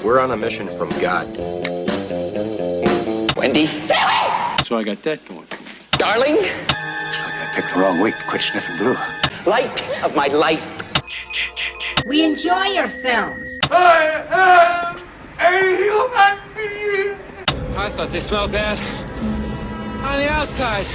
We're on a mission from God. Wendy? Stay away! So I got that going for me. Darling? Looks like I picked the wrong week to quit sniffing glue. Light of my life. We enjoy your films. I am a human being. I thought they smelled bad on the outside.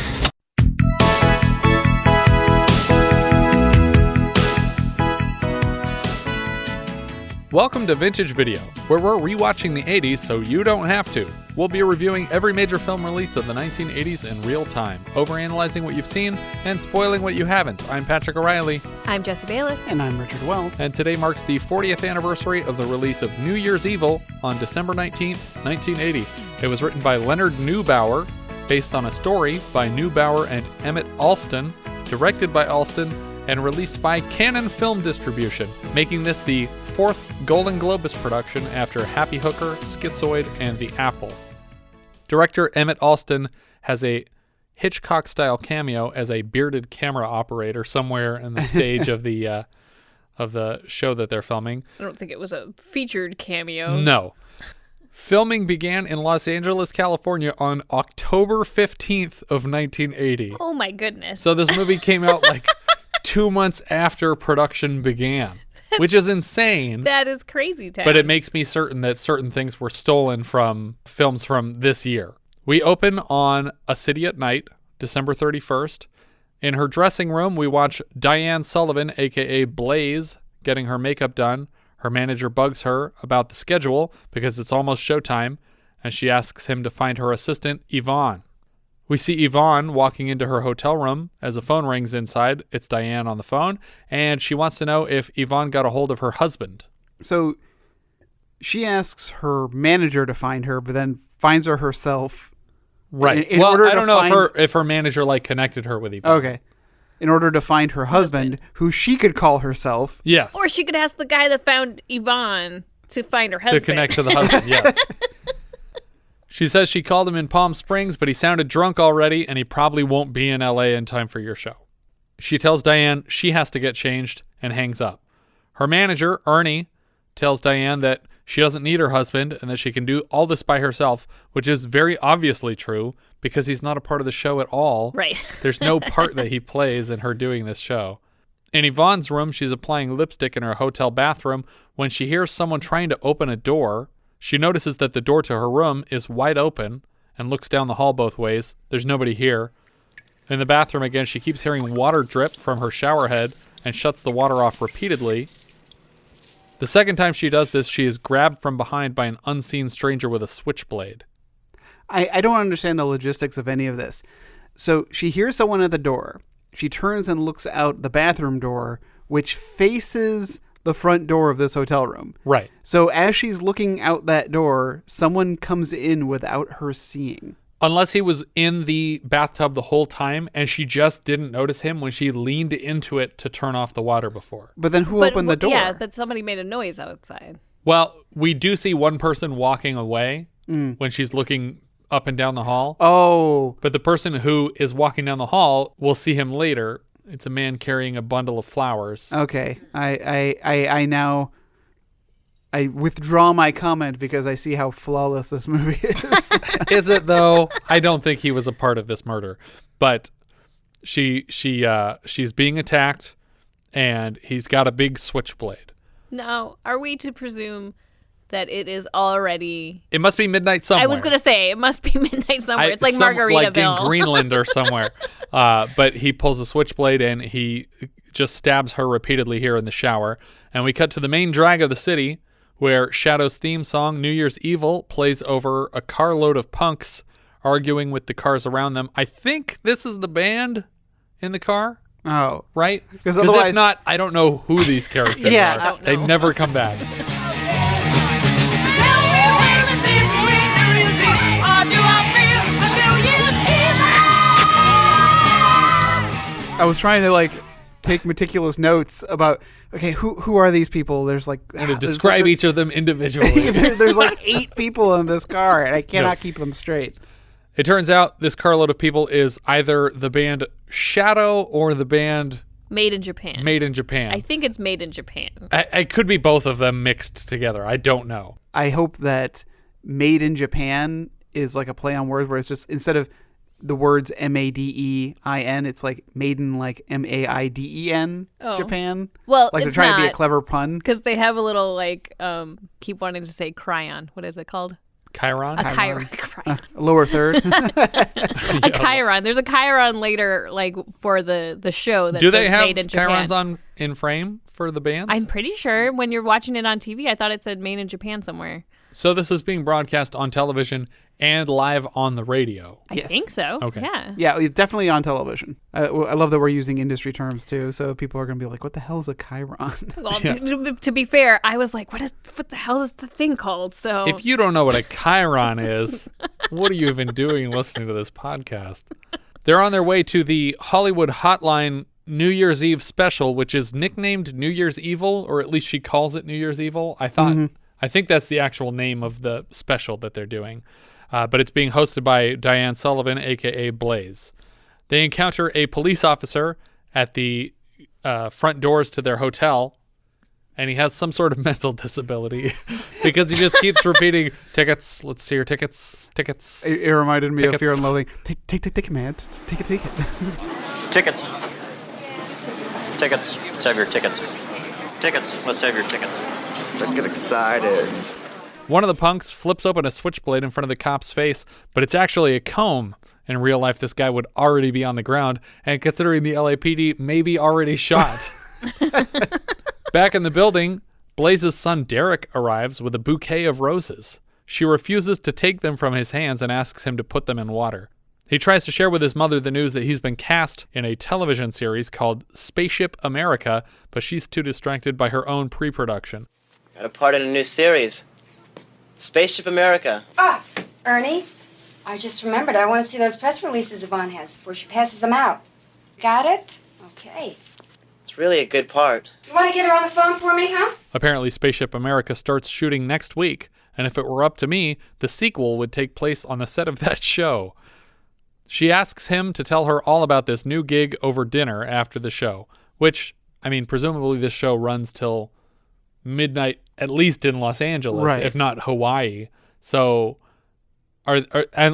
Welcome to Vintage Video, where we're rewatching the 80s so you don't have to. We'll be reviewing every major film release of the 1980s in real time, overanalyzing what you've seen and spoiling what you haven't. I'm Patrick O'Reilly. I'm Jesse Bayless. And I'm Richard Wells. And today marks the 40th anniversary of the release of New Year's Evil on December 19th, 1980. It was written by Leonard Neubauer, based on a story by Neubauer and Emmett Alston, directed by Alston, and released by Cannon Film Distribution, making this the fourth Golden Globus production after Happy Hooker, Schizoid, and The Apple. Director Emmett Alston has a Hitchcock-style cameo as a bearded camera operator somewhere in the stage of the show that they're filming. I don't think it was a featured cameo. No. Filming began in Los Angeles, California on October 15th of 1980. Oh my goodness. So this movie came out like 2 months after production began, which is insane. That is crazy town. But it makes me certain that certain things were stolen from films from this year. We open on A City at Night, December 31st. In her dressing room, we watch Diane Sullivan, a.k.a. Blaze, getting her makeup done. Her manager bugs her about the schedule because it's almost showtime, and she asks him to find her assistant, Yvonne. We see Yvonne walking into her hotel room as a phone rings inside. It's Diane on the phone, and she wants to know if Yvonne got a hold of her husband. So she asks her manager to find her, but then finds her herself. Right. In order I to don't know find... if her manager connected her with Yvonne. Okay. In order to find her husband, who she could call herself. Yes. Or she could ask the guy that found Yvonne to find her husband. To connect to the husband, yes. She says she called him in Palm Springs, but he sounded drunk already, and he probably won't be in LA in time for your show. She tells Diane she has to get changed and hangs up. Her manager, Ernie, tells Diane that she doesn't need her husband and that she can do all this by herself, which is very obviously true because he's not a part of the show at all. Right. There's no part that he plays in her doing this show. In Yvonne's room, she's applying lipstick in her hotel bathroom when she hears someone trying to open a door. She notices that the door to her room is wide open and looks down the hall both ways. There's nobody here. In the bathroom again, she keeps hearing water drip from her shower head and shuts the water off repeatedly. The second time she does this, she is grabbed from behind by an unseen stranger with a switchblade. I don't understand the logistics of any of this. So she hears someone at the door. She turns and looks out the bathroom door, which faces the front door of this hotel room. Right. So as she's looking out that door, someone comes in without her seeing. Unless he was in the bathtub the whole time and she just didn't notice him when she leaned into it to turn off the water before. But then who opened the door? Yeah, but somebody made a noise outside. Well, we do see one person walking away when she's looking up and down the hall. Oh. But the person who is walking down the hall, we'll see him later. It's a man carrying a bundle of flowers. Okay. I now withdraw my comment because I see how flawless this movie is. Is it though? I don't think he was a part of this murder. But she's being attacked and he's got a big switchblade. Now, are we to presume that it is already... It must be midnight somewhere. I was going to say, it must be midnight somewhere. It's like Margaritaville. Like in Greenland or somewhere. But he pulls a switchblade and he just stabs her repeatedly here in the shower. And we cut to the main drag of the city where Shadow's theme song, New Year's Evil, plays over a carload of punks arguing with the cars around them. I think this is the band in the car. Oh. Right? Because otherwise... if not, I don't know who these characters are. They never come back. I was trying to take meticulous notes about who are these people? There's I'm going to describe each of them individually. There's 8 people in this car and I cannot keep them straight. It turns out this carload of people is either the band Shadow or the band Made in Japan. Made in Japan. I think it's made in Japan. I could be both of them mixed together. I don't know. I hope that Made in Japan is like a play on words where it's just instead of the words Madein, it's like Maiden, like Maiden, Japan. Well, like they're it's trying to be a not, clever pun. because they have a little like keep wanting to say cryon. What is it called? Chiron? A chiron. Lower third. A chiron. There's a chiron later, like for the show that Do says they have made in Japan. chirons in frame for the bands? I'm pretty sure when you're watching it on TV, I thought it said made in Japan somewhere. So this is being broadcast on television and live on the radio. I think so. Okay. Yeah. Yeah, it's definitely on television. I love that we're using industry terms too, so people are going to be like, "What the hell is a chiron?" Well, to be fair, I was like, what the hell is the thing called? So If you don't know what a chiron is, what are you even doing listening to this podcast? They're on their way to the Hollywood Hotline New Year's Eve special, which is nicknamed New Year's Evil, or at least she calls it New Year's Evil. I think that's the actual name of the special that they're doing. But it's being hosted by Diane Sullivan, a.k.a. Blaze. They encounter a police officer at the front doors to their hotel, and he has some sort of mental disability because he just keeps repeating, tickets, let's see your tickets, tickets. It reminded me Tickets. of Fear and Loathing. Take the man. Take it. Tickets. Tickets. Let's have your tickets. Tickets. Let's have your tickets. Don't get excited. One of the punks flips open a switchblade in front of the cop's face, but it's actually a comb. In real life, this guy would already be on the ground, and considering the LAPD may be already shot. Back in the building, Blaze's son Derek arrives with a bouquet of roses. She refuses to take them from his hands and asks him to put them in water. He tries to share with his mother the news that he's been cast in a television series called Spaceship America, but she's too distracted by her own pre-production. Got a part in a new series. Spaceship America. Ah, Ernie, I just remembered I want to see those press releases Yvonne has before she passes them out. Got it? Okay. It's really a good part. You want to get her on the phone for me, huh? Apparently, Spaceship America starts shooting next week, and if it were up to me, the sequel would take place on the set of that show. She asks him to tell her all about this new gig over dinner after the show, which, I mean, presumably this show runs till midnight, at least in Los Angeles, right, if not Hawaii. So, and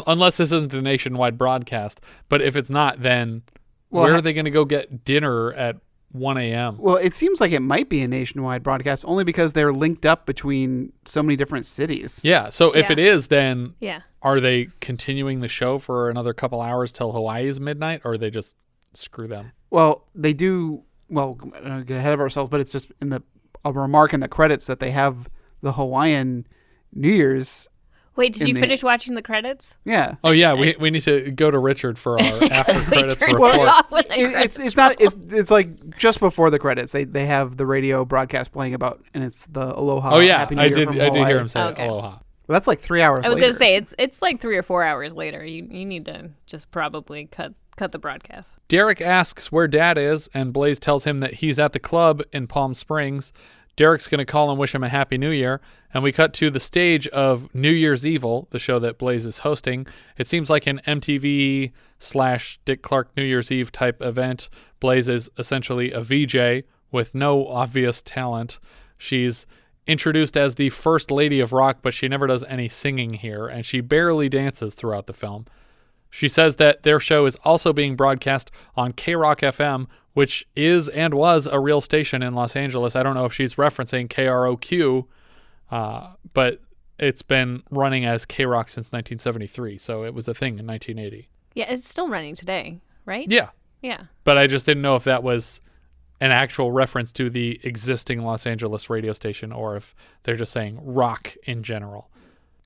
unless this isn't a nationwide broadcast, but if it's not, then where are they going to go get dinner at 1 a.m.? Well, it seems like it might be a nationwide broadcast only because they're linked up between so many different cities. Yeah, so if it is, then are they continuing the show for another couple hours till Hawaii's midnight, or they just screw them? Well, they do. Well, I don't want to get ahead of ourselves, but it's just in a remark in the credits that they have the Hawaiian New Year's. Wait, did you finish watching the credits? Yeah. Oh yeah, we need to go to Richard for our after credits report. It's like just before the credits. They have the radio broadcast playing about, and it's the Aloha. Oh yeah, Happy New Year from I did Hawaii. hear him say Aloha. Well, that's like 3 hours. I was later. gonna say it's like 3 or 4 hours later. You need to just probably cut the broadcast. Derek asks where Dad is, and Blaze tells him that he's at the club in Palm Springs. Derek's going to call and wish him a Happy New Year, and we cut to the stage of New Year's Evil, the show that Blaze is hosting. It seems like an MTV/Dick Clark New Year's Eve type event. Blaze is essentially a VJ with no obvious talent. She's introduced as the First Lady of Rock, but she never does any singing here, and she barely dances throughout the film. She says that their show is also being broadcast on K-Rock FM, which is and was a real station in Los Angeles. I don't know if she's referencing KROQ, but it's been running as K-Rock since 1973, so it was a thing in 1980. Yeah, it's still running today, right? Yeah. Yeah. But I just didn't know if that was an actual reference to the existing Los Angeles radio station or if they're just saying rock in general.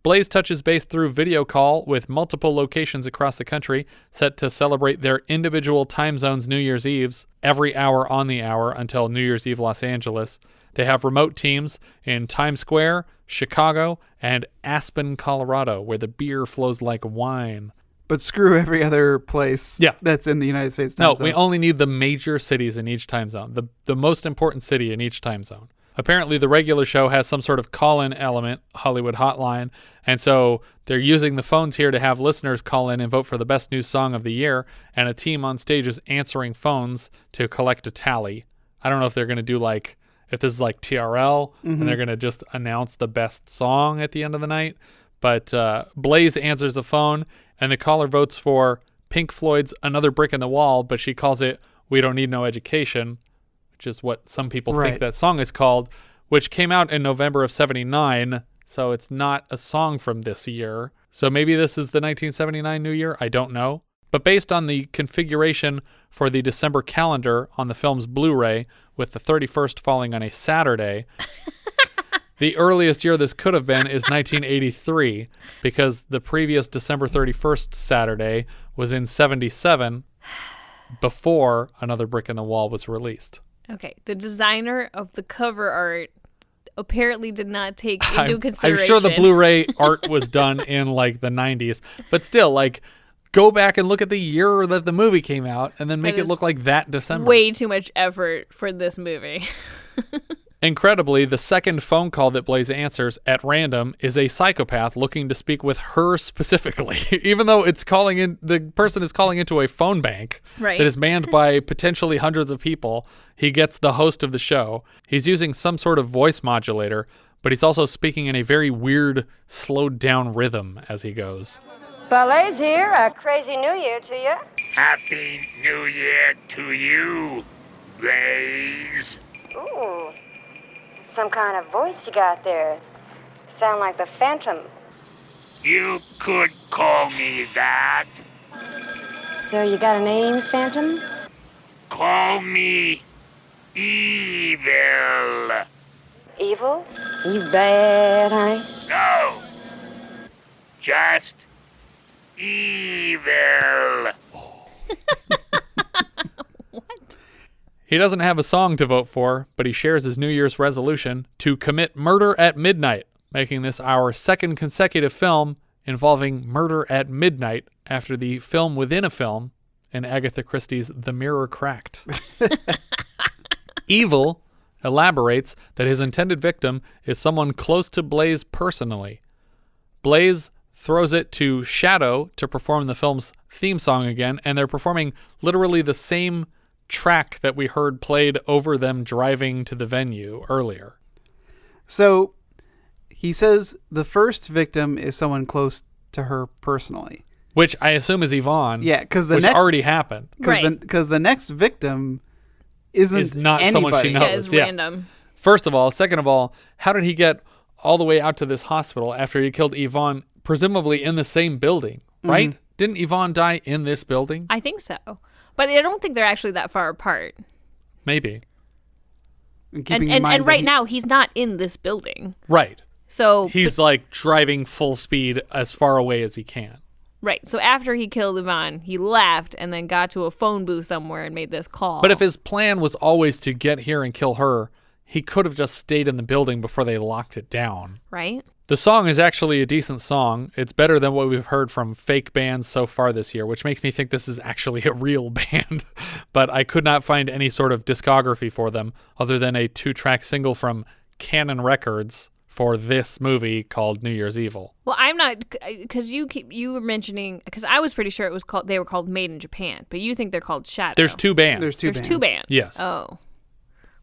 Blaze touches base through video call with multiple locations across the country set to celebrate their individual time zones New Year's Eves every hour on the hour until New Year's Eve Los Angeles. They have remote teams in Times Square, Chicago, and Aspen, Colorado, where the beer flows like wine. But screw every other place that's in the United States time zone. We only need the major cities in each time zone, the most important city in each time zone. Apparently, the regular show has some sort of call-in element, Hollywood Hotline, and so they're using the phones here to have listeners call in and vote for the best new song of the year, and a team on stage is answering phones to collect a tally. I don't know if they're going to do if this is like TRL, and they're going to just announce the best song at the end of the night, but Blaze answers the phone, and the caller votes for Pink Floyd's Another Brick in the Wall, but she calls it We Don't Need No Education, which is what some people think that song is called, which came out in November of 79, so it's not a song from this year. So maybe this is the 1979 New Year, I don't know. But based on the configuration for the December calendar on the film's Blu-ray, with the 31st falling on a Saturday, the earliest year this could have been is 1983, because the previous December 31st Saturday was in 77, before Another Brick in the Wall was released. Okay, the designer of the cover art apparently did not take into consideration. I'm sure the Blu-ray art was done in the 90s, but still, go back and look at the year that the movie came out and then make it look like that December. Way too much effort for this movie. Incredibly, the second phone call that Blaze answers at random is a psychopath looking to speak with her specifically, even though the person is calling into a phone bank that is manned by potentially hundreds of people. He gets the host of the show. He's using some sort of voice modulator, but he's also speaking in a very weird, slowed down rhythm as he goes. Blaze here. A crazy New Year to you. Happy New Year to you, Blaze. Ooh, some kind of voice you got there. Sound like the Phantom. You could call me that. So you got a name, Phantom? Call me Evil. Evil? You bad, honey? No. Just evil. He doesn't have a song to vote for, but he shares his New Year's resolution to commit murder at midnight, making this our second consecutive film involving murder at midnight after the film within a film in Agatha Christie's The Mirror Cracked. Evil elaborates that his intended victim is someone close to Blaze personally. Blaze throws it to Shadow to perform the film's theme song again, and they're performing literally the same track that we heard played over them driving to the venue earlier. So he says the first victim is someone close to her personally, which I assume is Yvonne. Yeah, because which already happened. Because the next victim is not anybody. someone she knows. Yeah, it's random. First of all, second of all, how did he get all the way out to this hospital after he killed Yvonne, presumably in the same building, right? Mm-hmm. Didn't Yvonne die in this building? I think so. But I don't think they're actually that far apart. Maybe. And right now, he's not in this building. Right. So he's driving full speed as far away as he can. Right. So after he killed Yvonne, he left and then got to a phone booth somewhere and made this call. But if his plan was always to get here and kill her, he could have just stayed in the building before they locked it down. Right. The song is actually a decent song. It's better than what we've heard from fake bands so far this year, which makes me think this is actually a real band. But I could not find any sort of discography for them other than a 2-track single from Canon Records for this movie called New Year's Evil. Well, I'm not, because you were mentioning, because I was pretty sure they were called Made in Japan, but you think they're called Shadow. There's two bands. There's two bands. Yes. Oh.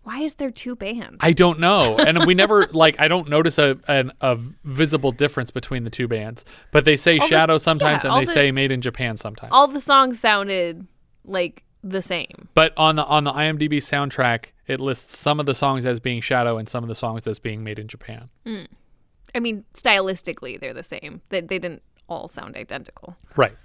Why is there two bands? I don't know. And we never, I don't notice a visible difference between the two bands. But they say Shadow sometimes and they say Made in Japan sometimes. All the songs sounded like the same. But on the IMDb soundtrack, it lists some of the songs as being Shadow and some of the songs as being Made in Japan. Mm. I mean, stylistically, they're the same. They didn't all sound identical. Right.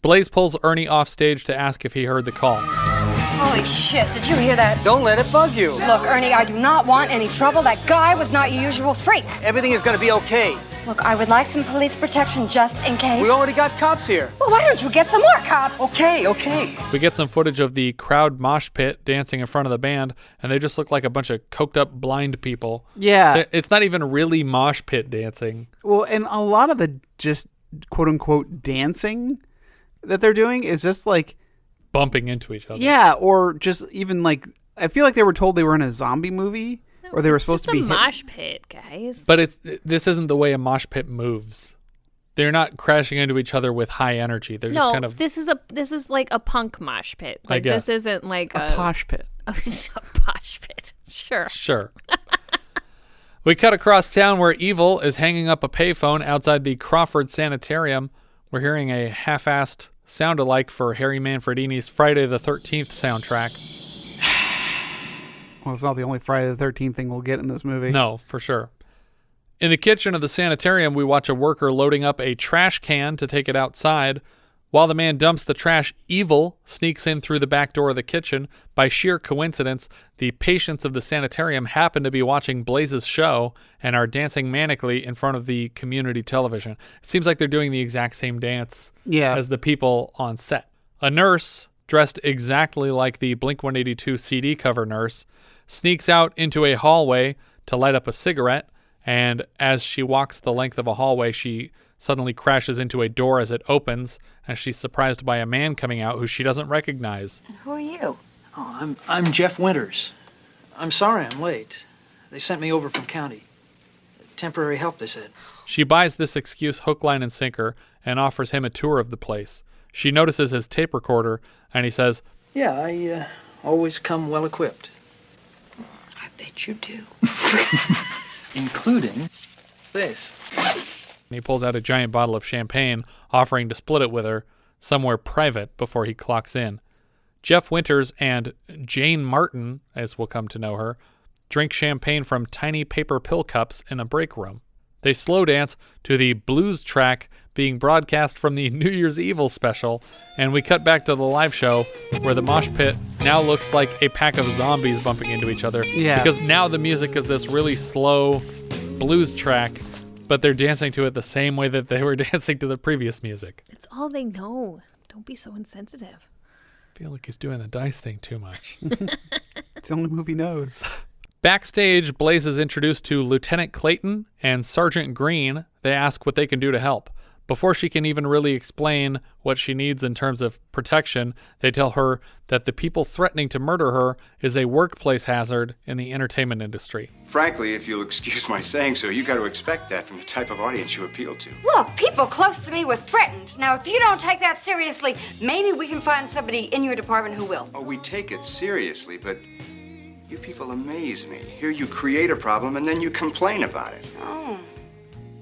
Blaze pulls Ernie off stage to ask if he heard the call. Holy shit, did you hear that? Don't let it bug you. Look, Ernie, I do not want any trouble. That guy was not your usual freak. Everything is going to be okay. Look, I would like some police protection just in case. We already got cops here. Well, why don't you get some more cops? Okay. We get some footage of the crowd mosh pit dancing in front of the band, and they just look like a bunch of coked up blind people. Yeah. It's not even really mosh pit dancing. Well, and a lot of the just quote unquote dancing that they're doing is just bumping into each other. Yeah, or just even I feel like they were told they were in a zombie movie. or they were supposed to be a mosh pit, guys. But this isn't the way a mosh pit moves. They're not crashing into each other with high energy. They're just kind of. This is like a punk mosh pit. I Like guess. this isn't like a posh pit. A posh pit. Sure. We cut across town where Evil is hanging up a payphone outside the Crawford Sanitarium. We're hearing a half-assed sound-alike for Harry Manfredini's Friday the 13th soundtrack. Well, it's not the only Friday the 13th thing we'll get in this movie. No, for sure. In the kitchen of the sanitarium, we watch a worker loading up a trash can to take it outside. While the man dumps the trash, Evil sneaks in through the back door of the kitchen. By sheer coincidence, the patients of the sanitarium happen to be watching Blaze's show and are dancing manically in front of the community television. It seems like they're doing the exact same dance as the people on set. A nurse, dressed exactly like the Blink-182 CD cover nurse, sneaks out into a hallway to light up a cigarette, and as she walks the length of a hallway, she suddenly crashes into a door as it opens, and she's surprised by a man coming out who she doesn't recognize. Who are you? Oh, I'm Jeff Winters. I'm sorry I'm late. They sent me over from county. Temporary help, they said. She buys this excuse hook, line, and sinker and offers him a tour of the place. She notices his tape recorder, and he says, Yeah, I always come well equipped. I bet you do. Including this. He pulls out a giant bottle of champagne, offering to split it with her somewhere private before he clocks in. Jeff Winters and Jane Martin, as we'll come to know her, drink champagne from tiny paper pill cups in a break room. They slow dance to the blues track being broadcast from the New Year's Evil special, and we cut back to the live show where the mosh pit now looks like a pack of zombies bumping into each other. Yeah. Because now the music is this really slow blues track, but they're dancing to it the same way that they were dancing to the previous music. It's all they know. Don't be so insensitive. I feel like he's doing the dice thing too much. It's the only movie he knows. Backstage, Blaze is introduced to Lieutenant Clayton and Sergeant Greene. They ask what they can do to help. Before she can even really explain what she needs in terms of protection, they tell her that the people threatening to murder her is a workplace hazard in the entertainment industry. Frankly, if you'll excuse my saying so, you got to expect that from the type of audience you appeal to. Look, people close to me were threatened. Now, if you don't take that seriously, maybe we can find somebody in your department who will. Oh, we take it seriously, but you people amaze me. Here you create a problem and then you complain about it. Oh.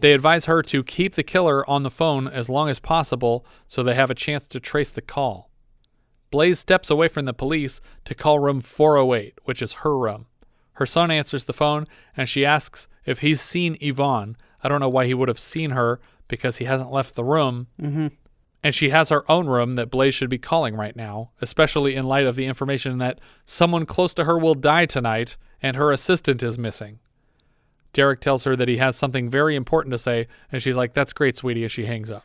They advise her to keep the killer on the phone as long as possible so they have a chance to trace the call. Blaze steps away from the police to call room 408, which is her room. Her son answers the phone, and she asks if he's seen Yvonne. I don't know why he would have seen her, because he hasn't left the room. Mm-hmm. And she has her own room that Blaze should be calling right now, especially in light of the information that someone close to her will die tonight, and her assistant is missing. Derek tells her that he has something very important to say, and she's like, "That's great, sweetie," as she hangs up.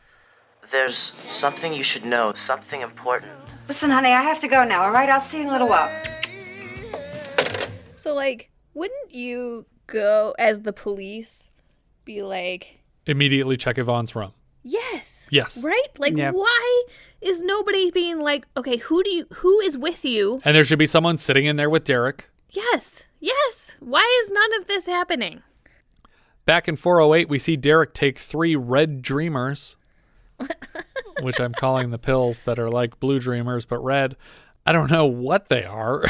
There's something you should know, something important. Listen, honey, I have to go now, all right? I'll see you in a little while. So, like, wouldn't you go as the police be like... Immediately check Yvonne's room. Yes. Yes. Right? Like, Yep. why is nobody being like, okay, who is with you? And there should be someone sitting in there with Derek. Yes. Yes. Why is none of this happening? Back in 408, we see Derek take 3 red dreamers, which I'm calling the pills that are like blue dreamers, but red. I don't know what they are,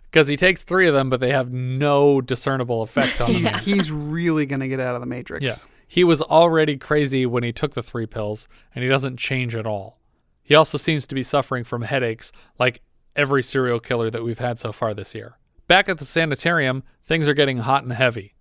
because he takes 3 of them, but they have no discernible effect on him. He's really going to get out of the Matrix. Yeah. He was already crazy when he took the 3 pills, and he doesn't change at all. He also seems to be suffering from headaches, like every serial killer that we've had so far this year. Back at the sanitarium, things are getting hot and heavy.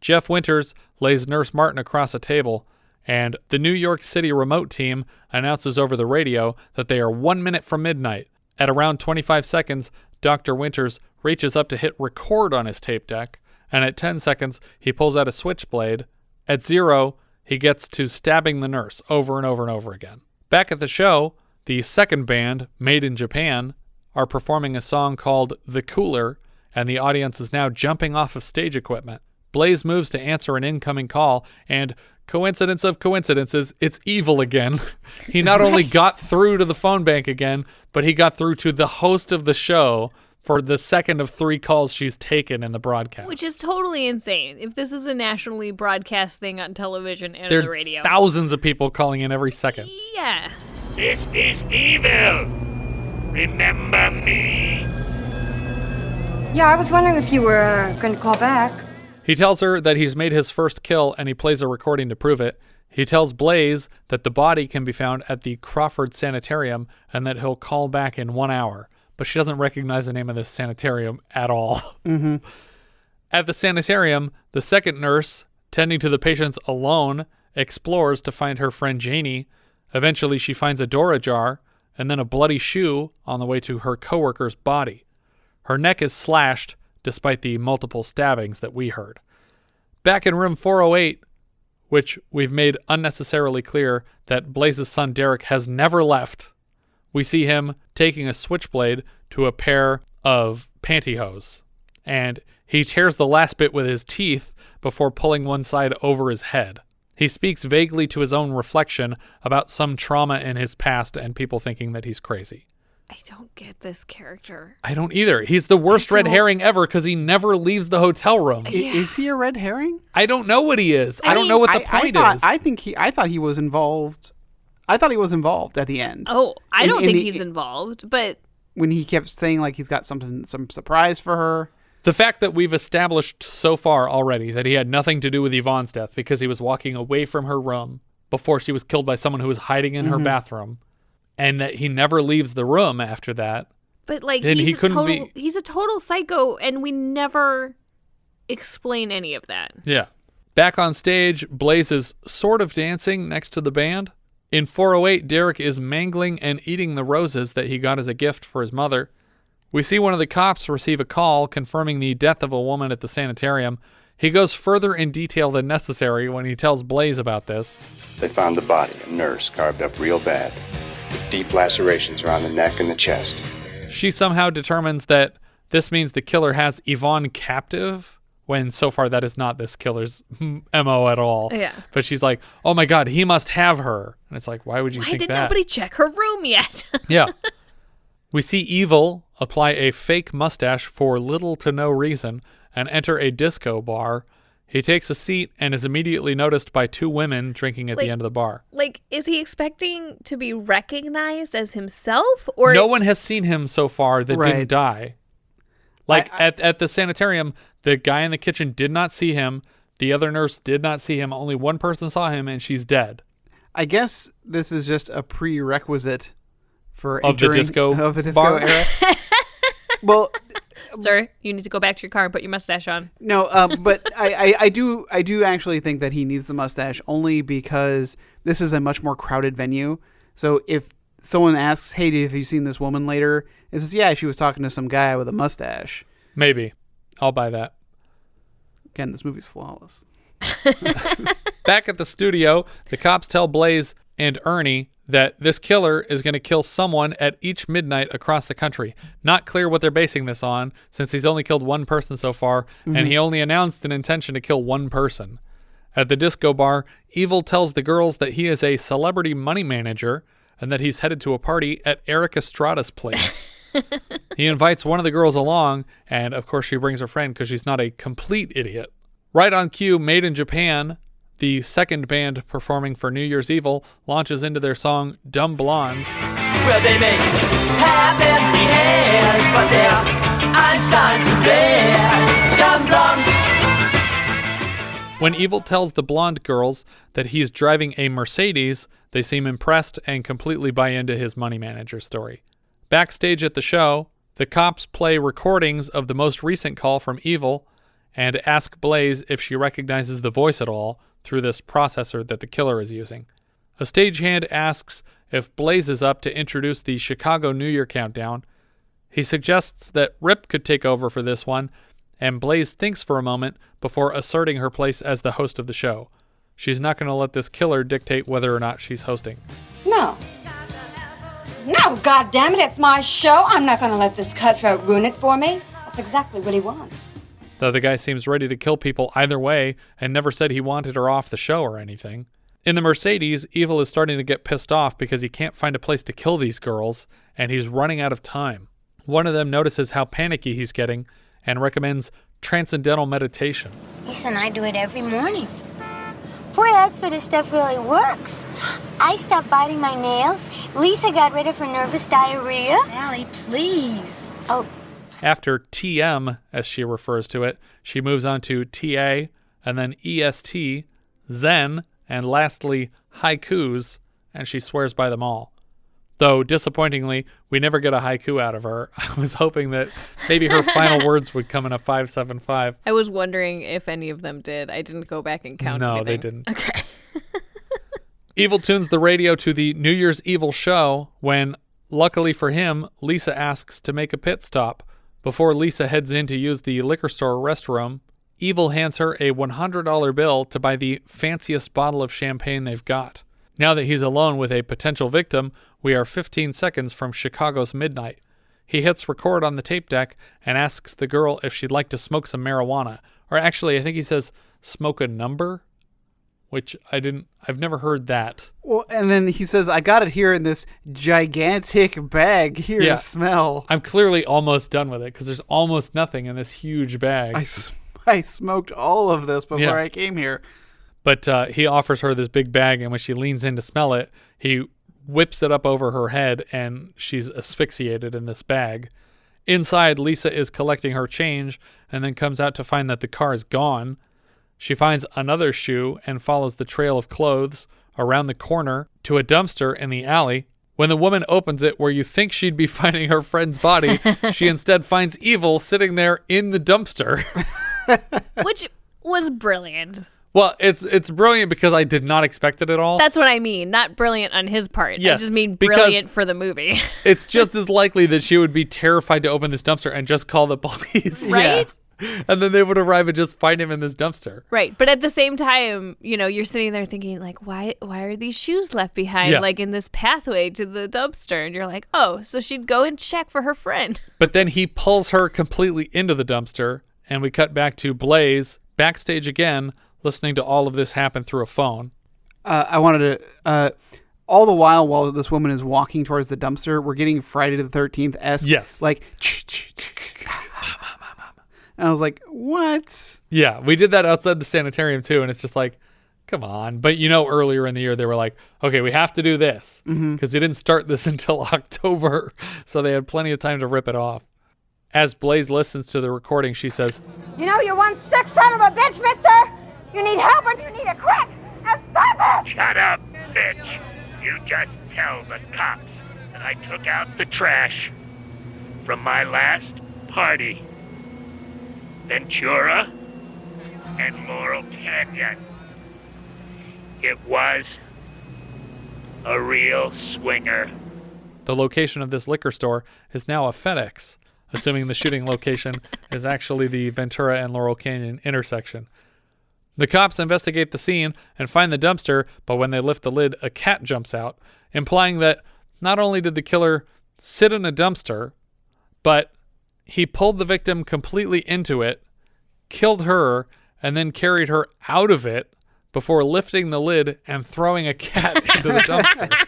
Jeff Winters lays Nurse Martin across a table, and the New York City remote team announces over the radio that they are 1 minute from midnight. At around 25 seconds, Dr. Winters reaches up to hit record on his tape deck, and at 10 seconds, he pulls out a switchblade. At 0, he gets to stabbing the nurse over and over and over again. Back at the show, the second band, Made in Japan, are performing a song called The Cooler, and the audience is now jumping off of stage equipment. Blaze moves to answer an incoming call, and coincidence of coincidences, it's Evil again. He not only got through to the phone bank again, but he got through to the host of the show, for the second of 3 calls she's taken in the broadcast. Which is totally insane. If this is a nationally broadcast thing on television and There on the are radio. thousands of people calling in every second. Yeah. This is evil. Remember me. Yeah, I was wondering if you were going to call back. He tells her that he's made his first kill and he plays a recording to prove it. He tells Blaze that the body can be found at the Crawford Sanitarium and that he'll call back in 1 hour. But she doesn't recognize the name of this sanitarium at all. Mm-hmm. At the sanitarium, the second nurse, tending to the patients alone, explores to find her friend Jennie. Eventually, she finds a door ajar and then a bloody shoe on the way to her coworker's body. Her neck is slashed despite the multiple stabbings that we heard. Back in room 408, which we've made unnecessarily clear that Blaze's son Derek has never left, we see him taking a switchblade to a pair of pantyhose, and he tears the last bit with his teeth before pulling one side over his head. He speaks vaguely to his own reflection about some trauma in his past and people thinking that he's crazy. I don't get this character. I don't either. He's the worst red herring ever because he never leaves the hotel room. Is he a red herring? I don't know what he is. I don't know what the point is. I thought he was involved. I thought he was involved at the end. Oh, I don't think he's involved, but when he kept saying like he's got some surprise for her. The fact that we've established so far already that he had nothing to do with Yvonne's death because he was walking away from her room before she was killed by someone who was hiding in her bathroom, and that he never leaves the room after that. But like then he's a total psycho, and we never explain any of that. Yeah. Back on stage, Blaze is sort of dancing next to the band. In 408, Derek is mangling and eating the roses that he got as a gift for his mother. We see one of the cops receive a call confirming the death of a woman at the sanitarium. He goes further in detail than necessary when he tells Blaze about this. They found the body, a nurse, carved up real bad, with deep lacerations around the neck and the chest. She somehow determines that this means the killer has Yvonne captive, when so far that is not this killer's MO at all. Yeah. But she's like, oh my God, he must have her. And it's like, why would you think that? Why did nobody check her room yet? Yeah. We see Evil apply a fake mustache for little to no reason and enter a disco bar. He takes a seat and is immediately noticed by 2 women drinking at the end of the bar. Like, is he expecting to be recognized as himself? Or no one has seen him so far that didn't die. Like, at the sanitarium, the guy in the kitchen did not see him. The other nurse did not see him. Only one person saw him, and she's dead. I guess this is just a prerequisite for the disco era. Well, sir, you need to go back to your car and put your mustache on. No, but I do actually think that he needs the mustache only because this is a much more crowded venue. So if someone asks, "Hey, have you seen this woman later?" It says, "Yeah, she was talking to some guy with a mustache." Maybe. I'll buy that. Again, this movie's flawless. Back at the studio, the cops tell Blaze and Ernie that this killer is going to kill someone at each midnight across the country. Not clear what they're basing this on, since he's only killed 1 person so far, and he only announced an intention to kill 1 person. At the disco bar, Evil tells the girls that he is a celebrity money manager and that he's headed to a party at Eric Estrada's place. He invites one of the girls along, and of course she brings her friend because she's not a complete idiot. Right on cue, Made in Japan, the second band performing for New Year's Evil, launches into their song Dumb Blondes. Well, they may have empty hands, but they're Einstein's in bed. Dumb blondes. When Evil tells the blonde girls that he's driving a Mercedes, they seem impressed and completely buy into his money manager story. Backstage at the show, the cops play recordings of the most recent call from Evil and ask Blaze if she recognizes the voice at all through this processor that the killer is using. A stagehand asks if Blaze is up to introduce the Chicago New Year countdown. He suggests that Rip could take over for this one, and Blaze thinks for a moment before asserting her place as the host of the show. She's not going to let this killer dictate whether or not she's hosting. No. No, goddammit, it's my show. I'm not going to let this cutthroat ruin it for me. That's exactly what he wants. Though the guy seems ready to kill people either way and never said he wanted her off the show or anything. In the Mercedes, Evil is starting to get pissed off because he can't find a place to kill these girls, and he's running out of time. One of them notices how panicky he's getting and recommends transcendental meditation. Lisa and I do it every morning. Boy, that sort of stuff really works. I stopped biting my nails. Lisa got rid of her nervous diarrhea. Sally, please. Oh. After TM, as she refers to it, she moves on to TA, and then EST, Zen, and lastly, haikus, and she swears by them all. Though, disappointingly, we never get a haiku out of her. I was hoping that maybe her final words would come in a 575. I was wondering if any of them did. I didn't go back and count anything. No, they didn't. Okay. Evil tunes the radio to the New Year's Evil show when, luckily for him, Lisa asks to make a pit stop. Before Lisa heads in to use the liquor store restroom, Evil hands her a $100 bill to buy the fanciest bottle of champagne they've got. Now that he's alone with a potential victim, we are 15 seconds from Chicago's midnight. He hits record on the tape deck and asks the girl if she'd like to smoke some marijuana. Or actually, I think he says, smoke a number? Which I've never heard that. Well, and then he says, I got it here in this gigantic bag. Here, smell. I'm clearly almost done with it because there's almost nothing in this huge bag. I smoked all of this before I came here. But he offers her this big bag, and when she leans in to smell it, he whips it up over her head, and she's asphyxiated in this bag. Inside, Lisa is collecting her change and then comes out to find that the car is gone. She finds another shoe and follows the trail of clothes around the corner to a dumpster in the alley. When the woman opens it where you think she'd be finding her friend's body, she instead finds Evil sitting there in the dumpster. Which was brilliant. Well, it's brilliant because I did not expect it at all. That's what I mean. Not brilliant on his part. Yes, I just mean brilliant for the movie. It's just as likely that she would be terrified to open this dumpster and just call the police. Right? Yeah. And then they would arrive and just find him in this dumpster. Right. But at the same time, you're sitting there thinking, like, why are these shoes left behind, like in this pathway to the dumpster? And you're like, oh, so she'd go and check for her friend. But then he pulls her completely into the dumpster, and we cut back to Blaze, backstage again, listening to all of this happen through a phone. I wanted to... all the while this woman is walking towards the dumpster, we're getting Friday the 13th-esque. Yes. Like... And I was like, what? Yeah, we did that outside the sanitarium too, and it's just like, come on. But earlier in the year, they were like, okay, we have to do this. Because they didn't start this until October, so they had plenty of time to rip it off. As Blaze listens to the recording, she says, You know you one sick son of a bitch, mister! You need help and you need it quick! And stop it! Shut up, bitch. You just tell the cops that I took out the trash from my last party. Ventura and Laurel Canyon. It was a real swinger. The location of this liquor store is now a FedEx, assuming the shooting location is actually the Ventura and Laurel Canyon intersection. The cops investigate the scene and find the dumpster, but when they lift the lid, a cat jumps out, implying that not only did the killer sit in a dumpster, but he pulled the victim completely into it, killed her, and then carried her out of it before lifting the lid and throwing a cat into the dumpster.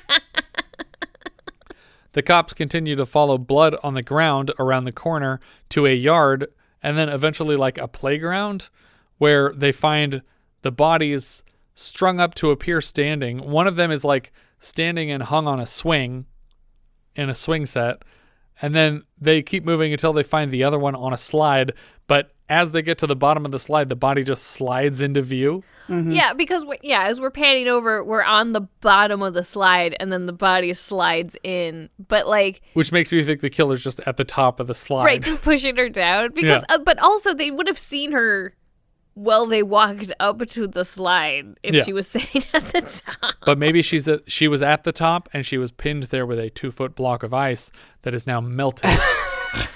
The cops continue to follow blood on the ground around the corner to a yard and then eventually like a playground where they find the bodies strung up to appear standing. One of them is like standing and hung on a swing in a swing set. And then they keep moving until they find the other one on a slide. But as they get to the bottom of the slide, the body just slides into view. Mm-hmm. Yeah, because as we're panning over, we're on the bottom of the slide, and then the body slides in. But which makes me think the killer's just at the top of the slide. Right, just pushing her down. Because, but also they would have seen her while they walked up to the slide if she was sitting at the top. But maybe she was at the top and she was pinned there with a 2-foot block of ice that is now melted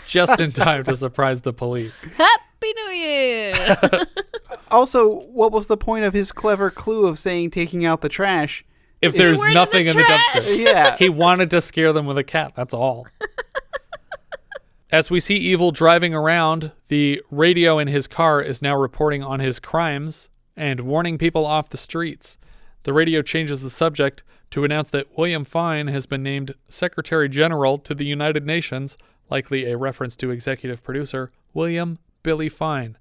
just in time to surprise the police. Happy New Year! Also, what was the point of his clever clue of saying taking out the trash? If there's nothing in the dumpster. Yeah. He wanted to scare them with a cat, that's all. As we see Evil driving around, the radio in his car is now reporting on his crimes and warning people off the streets. The radio changes the subject to announce that William Fine has been named Secretary General to the United Nations, likely a reference to executive producer William Billy Fine.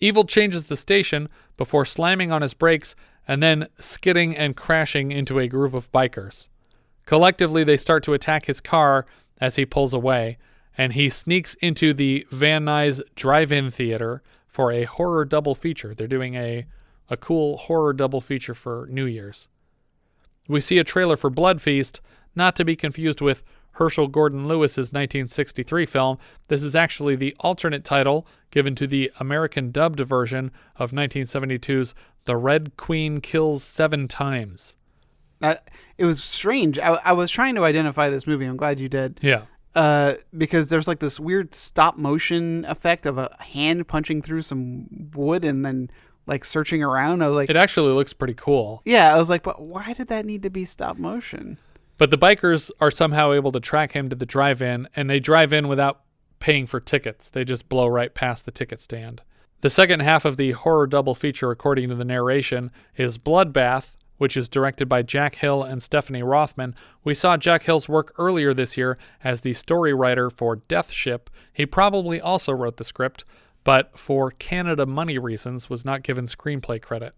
Evil changes the station before slamming on his brakes and then skidding and crashing into a group of bikers. Collectively, they start to attack his car as he pulls away, and he sneaks into the Van Nuys drive-in theater for a horror double feature. They're doing a cool horror double feature for New Year's. We see a trailer for Blood Feast, not to be confused with Herschel Gordon Lewis's 1963 film. This is actually the alternate title given to the American dubbed version of 1972's The Red Queen Kills 7 Times. It was strange. I was trying to identify this movie. I'm glad you did. Yeah. Because there's like this weird stop motion effect of a hand punching through some wood and then like searching around. I was like, it actually looks pretty cool. Yeah, I was like, but why did that need to be stop motion? But the bikers are somehow able to track him to the drive-in, and they drive in without paying for tickets. They just blow right past the ticket stand. The second half of the horror double feature, according to the narration, is Bloodbath, which is directed by Jack Hill and Stephanie Rothman. We saw Jack Hill's work earlier this year as the story writer for Death Ship. He probably also wrote the script, but for Canada money reasons was not given screenplay credit.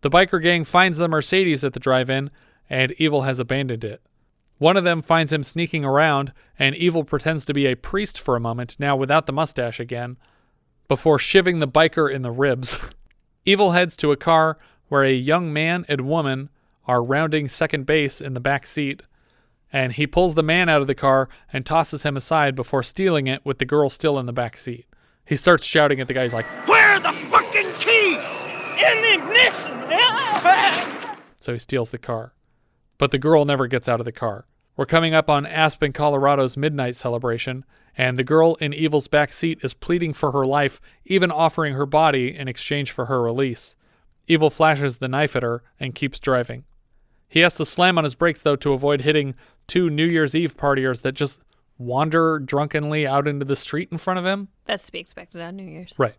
The biker gang finds the Mercedes at the drive-in, and Evil has abandoned it. One of them finds him sneaking around, and Evil pretends to be a priest for a moment, now without the mustache again, before shivving the biker in the ribs. Evil heads to a car where a young man and woman are rounding second base in the back seat, and he pulls the man out of the car and tosses him aside before stealing it with the girl still in the back seat. He starts shouting at the guy. He's like, "Where are the fucking keys? In the ignition!" So he steals the car. But the girl never gets out of the car. We're coming up on Aspen, Colorado's midnight celebration, and the girl in Evil's back seat is pleading for her life, even offering her body in exchange for her release. Evil flashes the knife at her and keeps driving. He has to slam on his brakes, though, to avoid hitting two New Year's Eve partiers that just wander drunkenly out into the street in front of him. That's to be expected on New Year's. Right.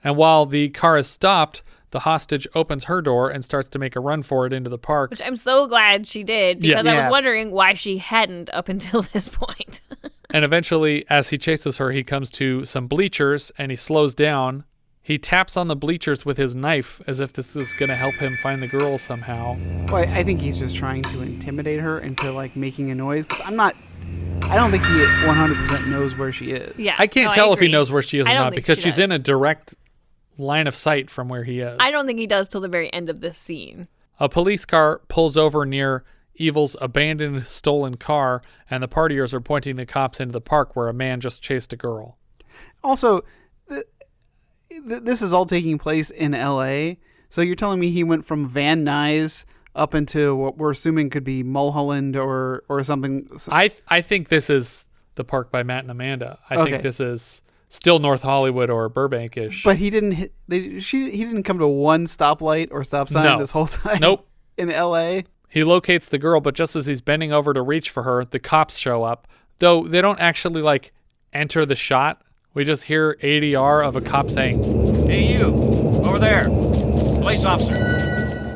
And while the car is stopped, the hostage opens her door and starts to make a run for it into the park. Which I'm so glad she did, because Yeah. I was wondering why she hadn't up until this point. And eventually, as he chases her, he comes to some bleachers and he slows down. He taps on the bleachers with his knife as if this is going to help him find the girl somehow. Well, I think he's just trying to intimidate her into like making a noise, because I don't think he 100% knows where she is. Yeah, I can't tell if he knows where she is or not, because she's does. in a direct line of sight from where he is. I don't think he does till the very end of this scene. A police car pulls over near Evil's abandoned stolen car, and the partiers are pointing the cops into the park where a man just chased a girl. Also, this is all taking place in L.A., so you're telling me he went from Van Nuys up into what we're assuming could be Mulholland or something? I think this is the park by Matt and Amanda. I Okay. think this is still North Hollywood or Burbank-ish. But he didn't he didn't come to one stoplight or stop sign No. this whole time. Nope. In L.A. He locates the girl, but just as he's bending over to reach for her, the cops show up. Though they don't actually like enter the shot. We just hear ADR of a cop saying, "Hey, you, over there, police officer."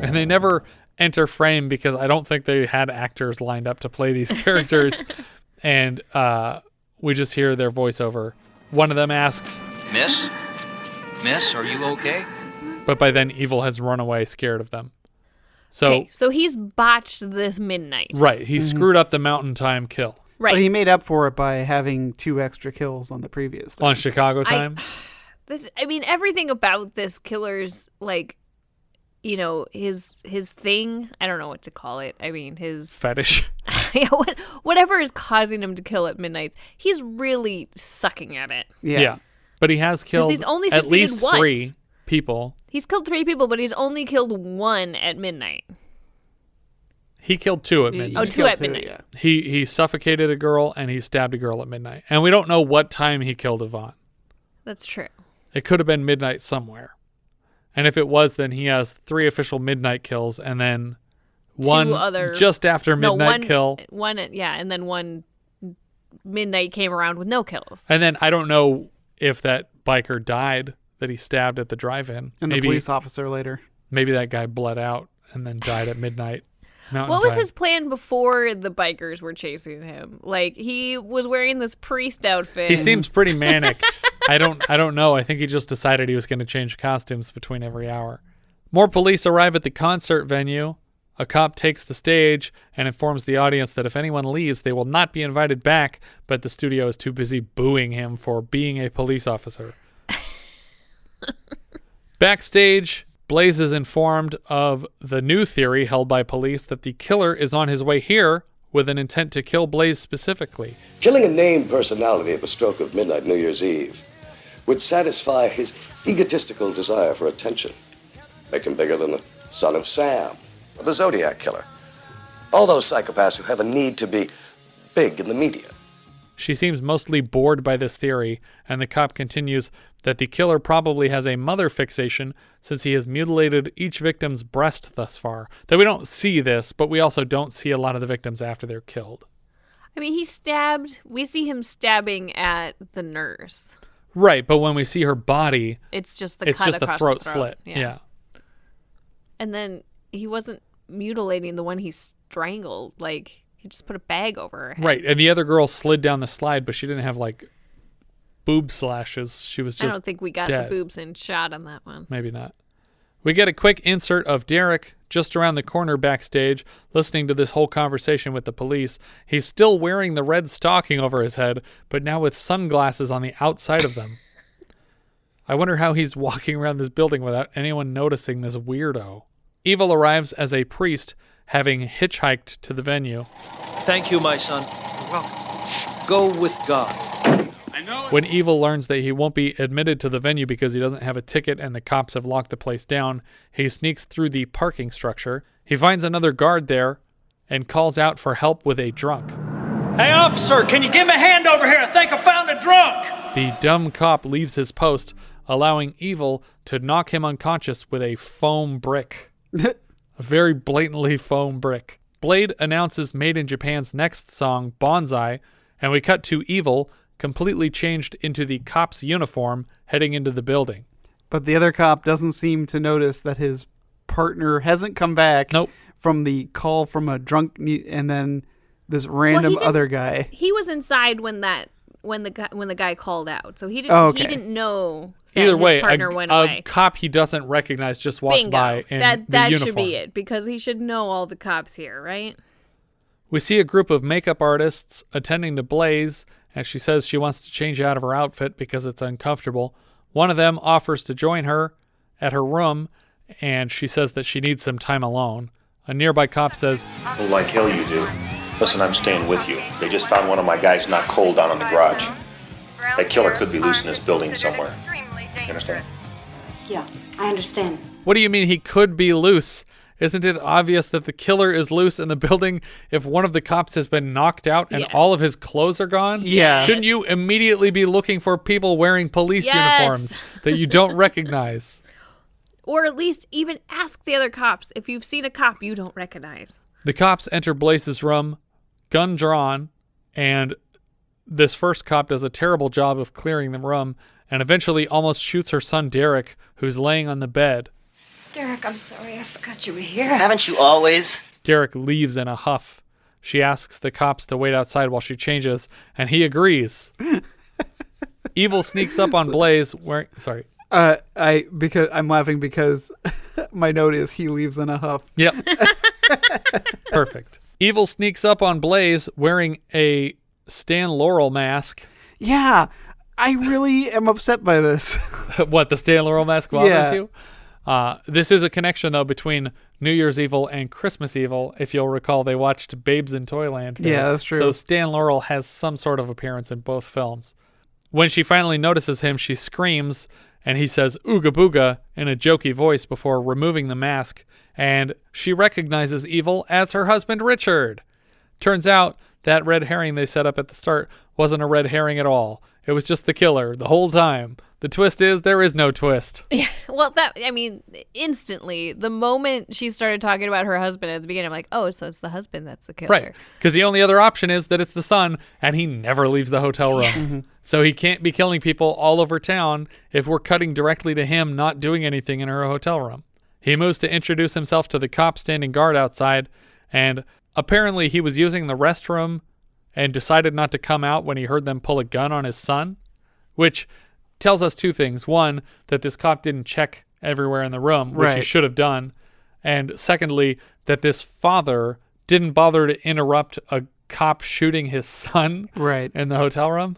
And they never enter frame because I don't think they had actors lined up to play these characters. And we just hear their voiceover. One of them asks, Miss, are you okay? but by then Evil has run away scared of them. So, So he's botched this midnight. right, he screwed up the mountain time kill. Right. But he made up for it by having 2 extra kills on the previous thing. On Chicago time? I mean, everything about this killer's, like, you know, his thing, I don't know what to call it. I mean, his Fetish. yeah, whatever is causing him to kill at midnight, he's really sucking at it. Yeah. But he has killed he's only at succeeded least once. 3 people. He's killed 3 people, but he's only killed 1 at midnight. He killed 2 at midnight. Oh, 2 at midnight. Yeah. He suffocated a girl and he stabbed a girl at midnight. And we don't know what time he killed Yvonne. That's true. It could have been midnight somewhere. And if it was, then he has 3 official midnight kills and then 1 other, just after midnight kill. And then 1 midnight came around with no kills. And then I don't know if that biker died that he stabbed at the drive-in. And the police officer later. Maybe that guy bled out and then died at midnight. Mountain What was Time. his plan before the bikers were chasing him? Like, he was wearing this priest outfit. He seems pretty manic. I don't know. I think he just decided he was going to change costumes between every hour. More police arrive at the concert venue. A cop takes the stage and informs the audience that if anyone leaves, they will not be invited back, but the studio is too busy booing him for being a police officer. Backstage, Blaze is informed of the new theory held by police that the killer is on his way here with an intent to kill Blaze specifically. Killing a named personality at the stroke of midnight New Year's Eve would satisfy his egotistical desire for attention. Make him bigger than the son of Sam, or the Zodiac Killer. All those psychopaths who have a need to be big in the media. She seems mostly bored by this theory, and the cop continues that the killer probably has a mother fixation since he has mutilated each victim's breast thus far. That we don't see this, but we also don't see a lot of the victims after they're killed. I mean, we see him stabbing at the nurse. Right, but when we see her body, it's just the throat slit. Yeah. And then he wasn't mutilating the one he strangled. Like, he just put a bag over her head. Right, and the other girl slid down the slide, but she didn't have, like, boob slashes. She was just I don't think we got dead. the boobs in shot on that one. Maybe not. We get a quick insert of Derek just around the corner backstage, listening to this whole conversation with the police. He's still wearing the red stocking over his head, but now with sunglasses on the outside of them. I wonder how he's walking around this building without anyone noticing this weirdo. Evil arrives as a priest, having hitchhiked to the venue. Thank you, my son. You're welcome. Go with God. When Evil learns that he won't be admitted to the venue because he doesn't have a ticket and the cops have locked the place down, he sneaks through the parking structure. He finds another guard there and calls out for help with a drunk. Hey, officer, can you give me a hand over here? I think I found a drunk. The dumb cop leaves his post, allowing Evil to knock him unconscious with a foam brick. A very blatantly foam brick. Blade announces Made in Japan's next song, Bonsai, and we cut to Evil, completely changed into the cop's uniform, heading into the building. But the other cop doesn't seem to notice that his partner hasn't come back from the call from a drunk, and then this random other guy. He was inside when the guy called out, so he didn't. He didn't know. Either way, his partner went away. A cop he doesn't recognize just walks Bingo. by in the that uniform. should be it, because he should know all the cops here, right? We see a group of makeup artists attending to Blaze, and she says she wants to change out of her outfit because it's uncomfortable. One of them offers to join her at her room, and she says that she needs some time alone. A nearby cop says, "Oh, like hell you do. Listen, I'm staying with you. They just found one of my guys not cold down in the garage. That killer could be loose in this building somewhere. You understand?" Yeah, I understand. "What do you mean he could be loose? Isn't it obvious that the killer is loose in the building if one of the cops has been knocked out and all of his clothes are gone? Yeah. Shouldn't you immediately be looking for people wearing police uniforms that you don't recognize?" Or at least even ask the other cops if you've seen a cop you don't recognize. The cops enter Blaze's room, gun drawn, and this first cop does a terrible job of clearing the room and eventually almost shoots her son Derek, who's laying on the bed. Derek, I'm sorry. I forgot you were here. Haven't you always? Derek leaves in a huff. She asks the cops to wait outside while she changes, and he agrees. Evil sneaks up on Blaze wearing... Sorry. I'm laughing because my note is he leaves in a huff. Yep. Perfect. Evil sneaks up on Blaze wearing a Stan Laurel mask. Yeah, I really am upset by this. What, the Stan Laurel mask bothers you? This is a connection, though, between New Year's Evil and Christmas Evil. If you'll recall, they watched Babes in Toyland. Yeah, that's true. So Stan Laurel has some sort of appearance in both films. When she finally notices him, she screams, and he says, "Ooga booga," in a jokey voice before removing the mask, and she recognizes Evil as her husband, Richard. Turns out that red herring they set up at the start wasn't a red herring at all. It was just the killer the whole time. The twist is there is no twist. Yeah, well, instantly, the moment she started talking about her husband at the beginning, I'm like, oh, so it's the husband that's the killer. Right, because the only other option is that it's the son, and he never leaves the hotel room. Mm-hmm. So he can't be killing people all over town if we're cutting directly to him not doing anything in her hotel room. He moves to introduce himself to the cop standing guard outside, And apparently he was using the restroom and decided not to come out when he heard them pull a gun on his son, which tells us two things. One, that this cop didn't check everywhere in the room, which he should have done. And secondly, that this father didn't bother to interrupt a cop shooting his son in the hotel room.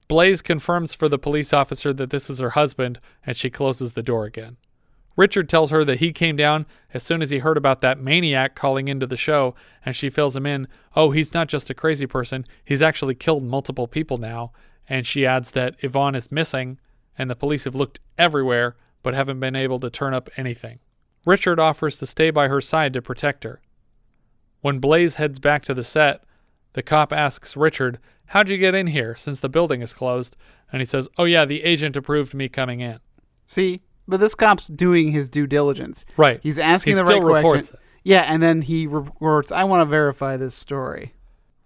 Blaze confirms for the police officer that this is her husband, and she closes the door again. Richard tells her that he came down as soon as he heard about that maniac calling into the show, and she fills him in. Oh, he's not just a crazy person. He's actually killed multiple people now. And she adds that Yvonne is missing, and the police have looked everywhere, but haven't been able to turn up anything. Richard offers to stay by her side to protect her. When Blaze heads back to the set, the cop asks Richard, "How'd you get in here since the building is closed?" And he says, "Oh yeah, the agent approved me coming in." See, but this cop's doing his due diligence. Right. He's asking the still right reports question. it. Yeah, and then he reports, "I want to verify this story."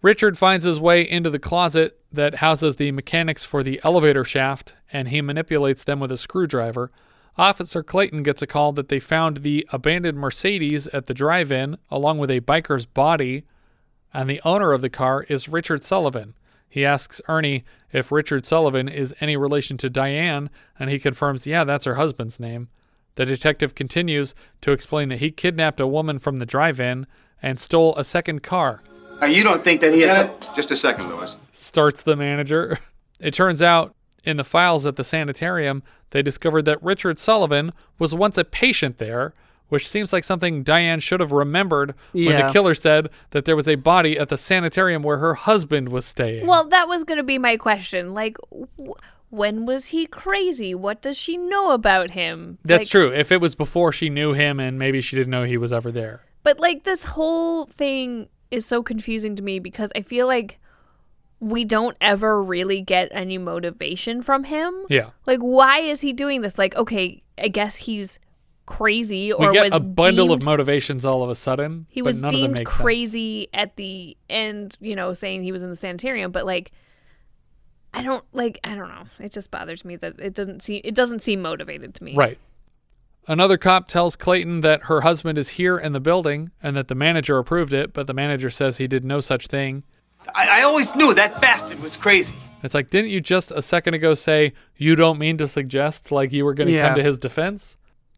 Richard finds his way into the closet that houses the mechanics for the elevator shaft, and he manipulates them with a screwdriver. Officer Clayton gets a call that they found the abandoned Mercedes at the drive-in, along with a biker's body, and the owner of the car is Richard Sullivan. He asks Ernie if Richard Sullivan is any relation to Diane, and he confirms, yeah, that's her husband's name. The detective continues to explain that he kidnapped a woman from the drive-in and stole a second car. You don't think that he had... Just a second, Louis. Starts the manager. It turns out, in the files at the sanitarium, they discovered that Richard Sullivan was once a patient there, which seems like something Diane should have remembered when the killer said that there was a body at the sanitarium where her husband was staying. Well, that was going to be my question. Like, when was he crazy? What does she know about him? That's true. If it was before she knew him and maybe she didn't know he was ever there. But, like, this whole thing is so confusing to me because I feel like we don't ever really get any motivation from him. Yeah. Like, why is he doing this? Like, okay, I guess he's crazy or we get was a bundle deemed, of motivations all of a sudden. He was deemed crazy at the end, you know, saying he was in the sanitarium, but like I don't know. It just bothers me that it doesn't seem motivated to me. Right. Another cop tells Clayton that her husband is here in the building and that the manager approved it, but the manager says he did no such thing. I always knew that bastard was crazy. It's like, didn't you just a second ago say you don't mean to suggest like you were going to come to his defense?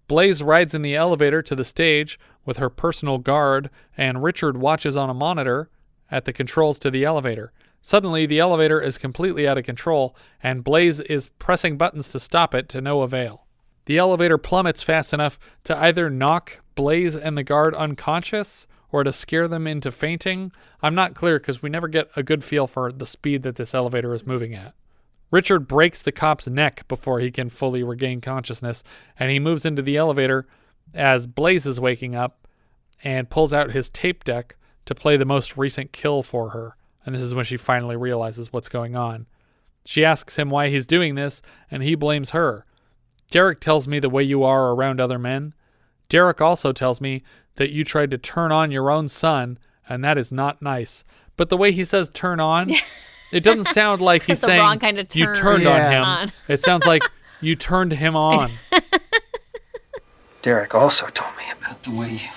Blaze rides in the elevator to the stage with her personal guard, and Richard watches on a monitor at the controls to the elevator. Suddenly, the elevator is completely out of control, and Blaze is pressing buttons to stop it to no avail. The elevator plummets fast enough to either knock Blaze and the guard unconscious or to scare them into fainting. I'm not clear because we never get a good feel for the speed that this elevator is moving at. Richard breaks the cop's neck before he can fully regain consciousness, and he moves into the elevator as Blaze is waking up and pulls out his tape deck to play the most recent kill for her. And this is when she finally realizes what's going on. She asks him why he's doing this, and he blames her. Derek tells me the way you are around other men. Derek also tells me that you tried to turn on your own son, and that is not nice. But the way he says turn on... It doesn't sound like he's saying wrong kind of turn. You turned on him. It sounds like you turned him on. Derek also told me about the way you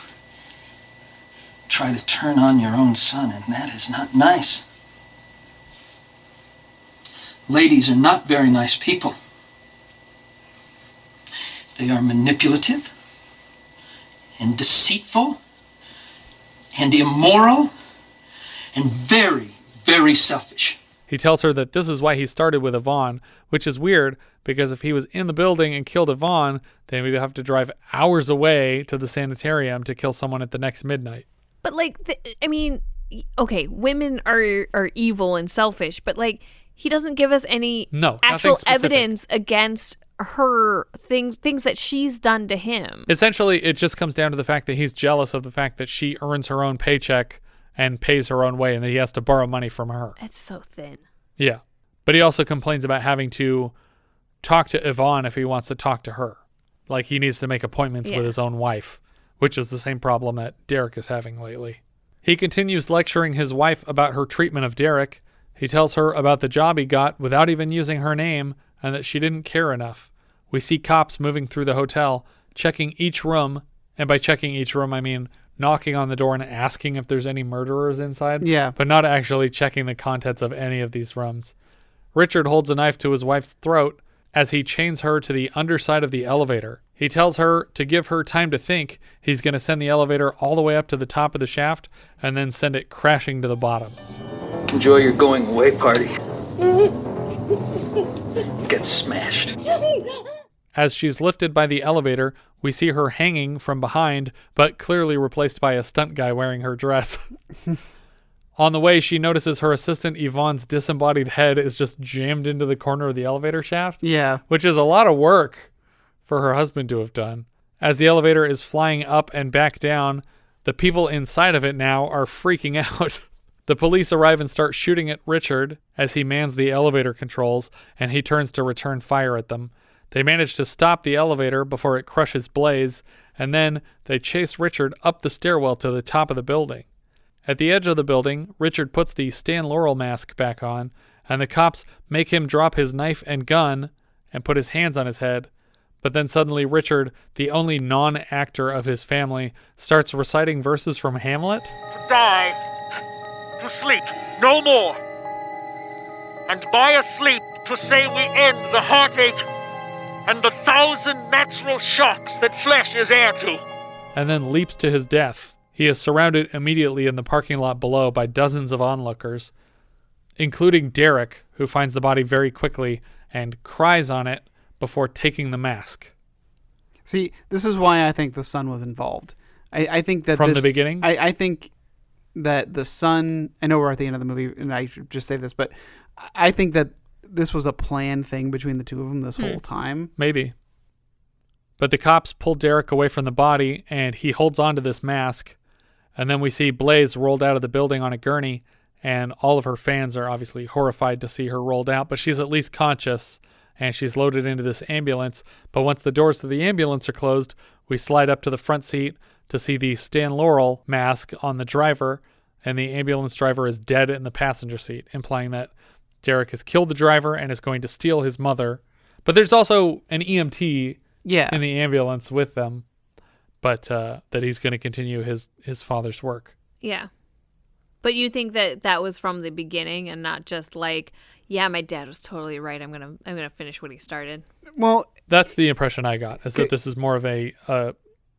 try to turn on your own son, and that is not nice. Ladies are not very nice people. They are manipulative and deceitful and immoral and very, very selfish. He tells her that this is why he started with Yvonne, which is weird because if he was in the building and killed Yvonne, then we'd have to drive hours away to the sanitarium to kill someone at the next midnight. But like, okay, women are evil and selfish, but like, he doesn't give us any actual evidence against her things that she's done to him. Essentially, it just comes down to the fact that he's jealous of the fact that she earns her own paycheck and pays her own way, and that he has to borrow money from her. That's so thin. Yeah. But he also complains about having to talk to Yvonne if he wants to talk to her. Like he needs to make appointments with his own wife, which is the same problem that Derek is having lately. He continues lecturing his wife about her treatment of Derek. He tells her about the job he got without even using her name and that she didn't care enough. We see cops moving through the hotel, checking each room, and by checking each room I mean knocking on the door and asking if there's any murderers inside. Yeah. But not actually checking the contents of any of these rooms. Richard holds a knife to his wife's throat as he chains her to the underside of the elevator. He tells her to give her time to think. He's going to send the elevator all the way up to the top of the shaft and then send it crashing to the bottom. Enjoy your going away party. Get smashed. As she's lifted by the elevator, we see her hanging from behind, but clearly replaced by a stunt guy wearing her dress. On the way, she notices her assistant Yvonne's disembodied head is just jammed into the corner of the elevator shaft. Yeah. Which is a lot of work for her husband to have done. As the elevator is flying up and back down, the people inside of it now are freaking out. The police arrive and start shooting at Richard as he mans the elevator controls, and he turns to return fire at them. They manage to stop the elevator before it crushes Blaze, and then they chase Richard up the stairwell to the top of the building. At the edge of the building, Richard puts the Stan Laurel mask back on, and the cops make him drop his knife and gun and put his hands on his head. But then suddenly Richard, the only non-actor of his family, starts reciting verses from Hamlet. To die, to sleep, no more. And by a sleep to say we end the heartache and the 1,000 natural shocks that flesh is heir to. And then leaps to his death. He is surrounded immediately in the parking lot below by dozens of onlookers, including Derek, who finds the body very quickly and cries on it before taking the mask. See, this is why I think the son was involved. I think that From the beginning? I think that the son, I know we're at the end of the movie and I should just say this, but I think that this was a planned thing between the two of them this whole time. Maybe. But the cops pull Derek away from the body and he holds onto this mask. And then we see Blaze rolled out of the building on a gurney, and all of her fans are obviously horrified to see her rolled out, but she's at least conscious, and she's loaded into this ambulance. But once the doors to the ambulance are closed, we slide up to the front seat to see the Stan Laurel mask on the driver, and the ambulance driver is dead in the passenger seat, implying that Derek has killed the driver and is going to steal his mother. But there's also an EMT in the ambulance with them. But that he's going to continue his father's work. Yeah. But you think that that was from the beginning and not just like, yeah, my dad was totally right. I'm gonna finish what he started. Well, that's the impression I got, is that this is more of a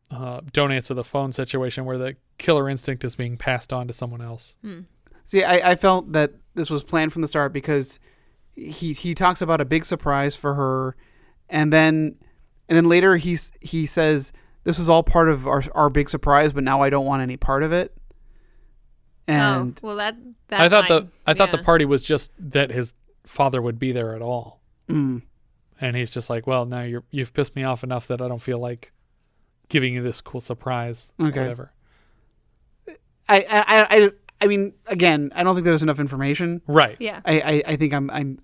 don't answer the phone situation where the killer instinct is being passed on to someone else. See, I felt that this was planned from the start because he talks about a big surprise for her, and then later he says, this was all part of our big surprise, but now I don't want any part of it. And well, that I thought the party was just that his father would be there at all. And he's just like, well, now you've pissed me off enough that I don't feel like giving you this cool surprise. Okay. Or whatever. I mean, again, I don't think there's enough information. Right. Yeah. I think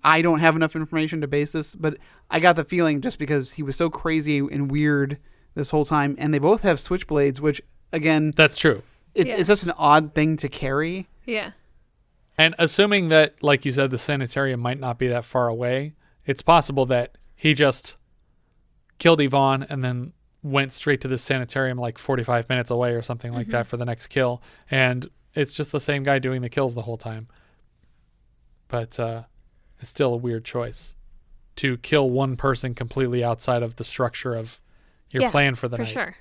I don't have enough information to base this, but I got the feeling just because he was so crazy and weird this whole time, and they both have switchblades, which again, that's true. It's just an odd thing to carry. Yeah. And assuming that, like you said, the sanitarium might not be that far away, it's possible that he just killed Yvonne and then went straight to the sanitarium like 45 minutes away or something like that for the next kill. And it's just the same guy doing the kills the whole time. But it's still a weird choice to kill one person completely outside of the structure of your plan for the night. For sure.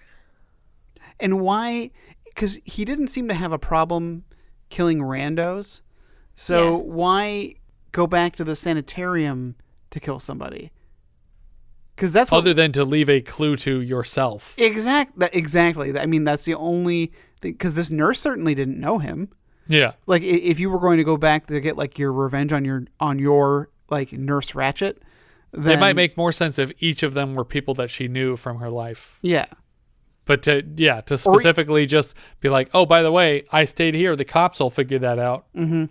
And why? Because he didn't seem to have a problem killing randos. So why go back to the sanitarium to kill somebody? Because that's other than to leave a clue to yourself. Exactly. I mean, that's the only thing. Because this nurse certainly didn't know him. Yeah. Like if you were going to go back to get like your revenge on your like Nurse Ratched, then it might make more sense if each of them were people that she knew from her life. Yeah. But to specifically just be like, oh, by the way, I stayed here. The cops will figure that out. Mm-hmm.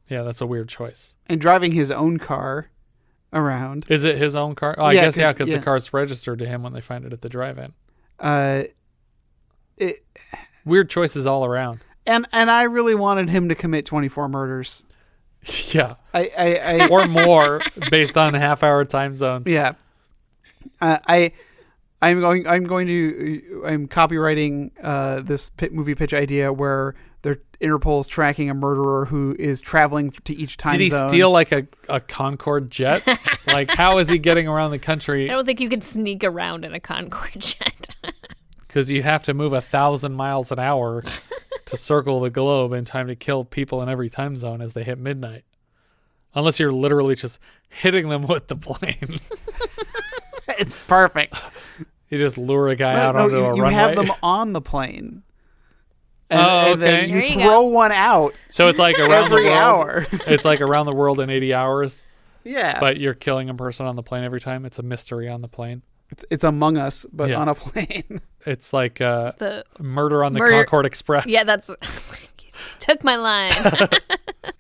Yeah, that's a weird choice. And driving his own car around. Is it his own car? Oh, I guess, because the car's registered to him when they find it at the drive-in. Weird choices all around. And I really wanted him to commit 24 murders. Yeah. I or more based on half-hour time zones. Yeah. I I'm copywriting this movie pitch idea where Interpol's tracking a murderer who is traveling to each time zone. Did he steal like a Concorde jet? Like, how is he getting around the country? I don't think you could sneak around in a Concorde jet. Because you have to move 1,000 miles an hour to circle the globe in time to kill people in every time zone as they hit midnight. Unless you're literally just hitting them with the plane. It's perfect. You just lure a guy out onto a runway. You have them on the plane. And, okay. And then you throw one out. So it's like around every the world. hour. It's like around the world in 80 hours. Yeah. But you're killing a person on the plane every time. It's a mystery on the plane. It's Among Us, but on a plane. It's like the Murder on the Concorde Express. Yeah, that's... Took my line.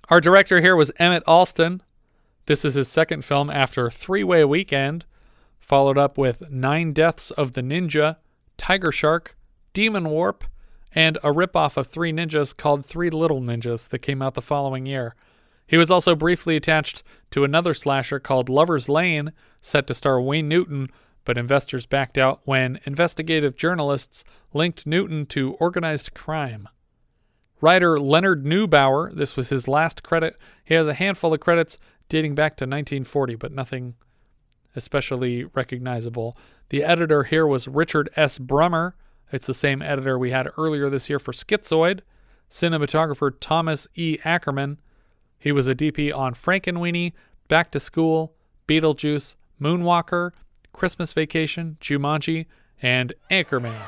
Our director here was Emmett Alston. This is his second film after Three-Way Weekend, followed up with 9 Deaths of the Ninja, Tiger Shark, Demon Warp, and a ripoff of Three Ninjas called Three Little Ninjas that came out the following year. He was also briefly attached to another slasher called Lover's Lane, set to star Wayne Newton, but investors backed out when investigative journalists linked Newton to organized crime. Writer Leonard Neubauer, this was his last credit. He has a handful of credits dating back to 1940, but nothing especially recognizable. The editor here was Richard S. Brummer. It's the same editor we had earlier this year for Schizoid. Cinematographer Thomas E. Ackerman. He was a DP on Frankenweenie, Back to School, Beetlejuice, Moonwalker, Christmas Vacation, Jumanji, and Anchorman.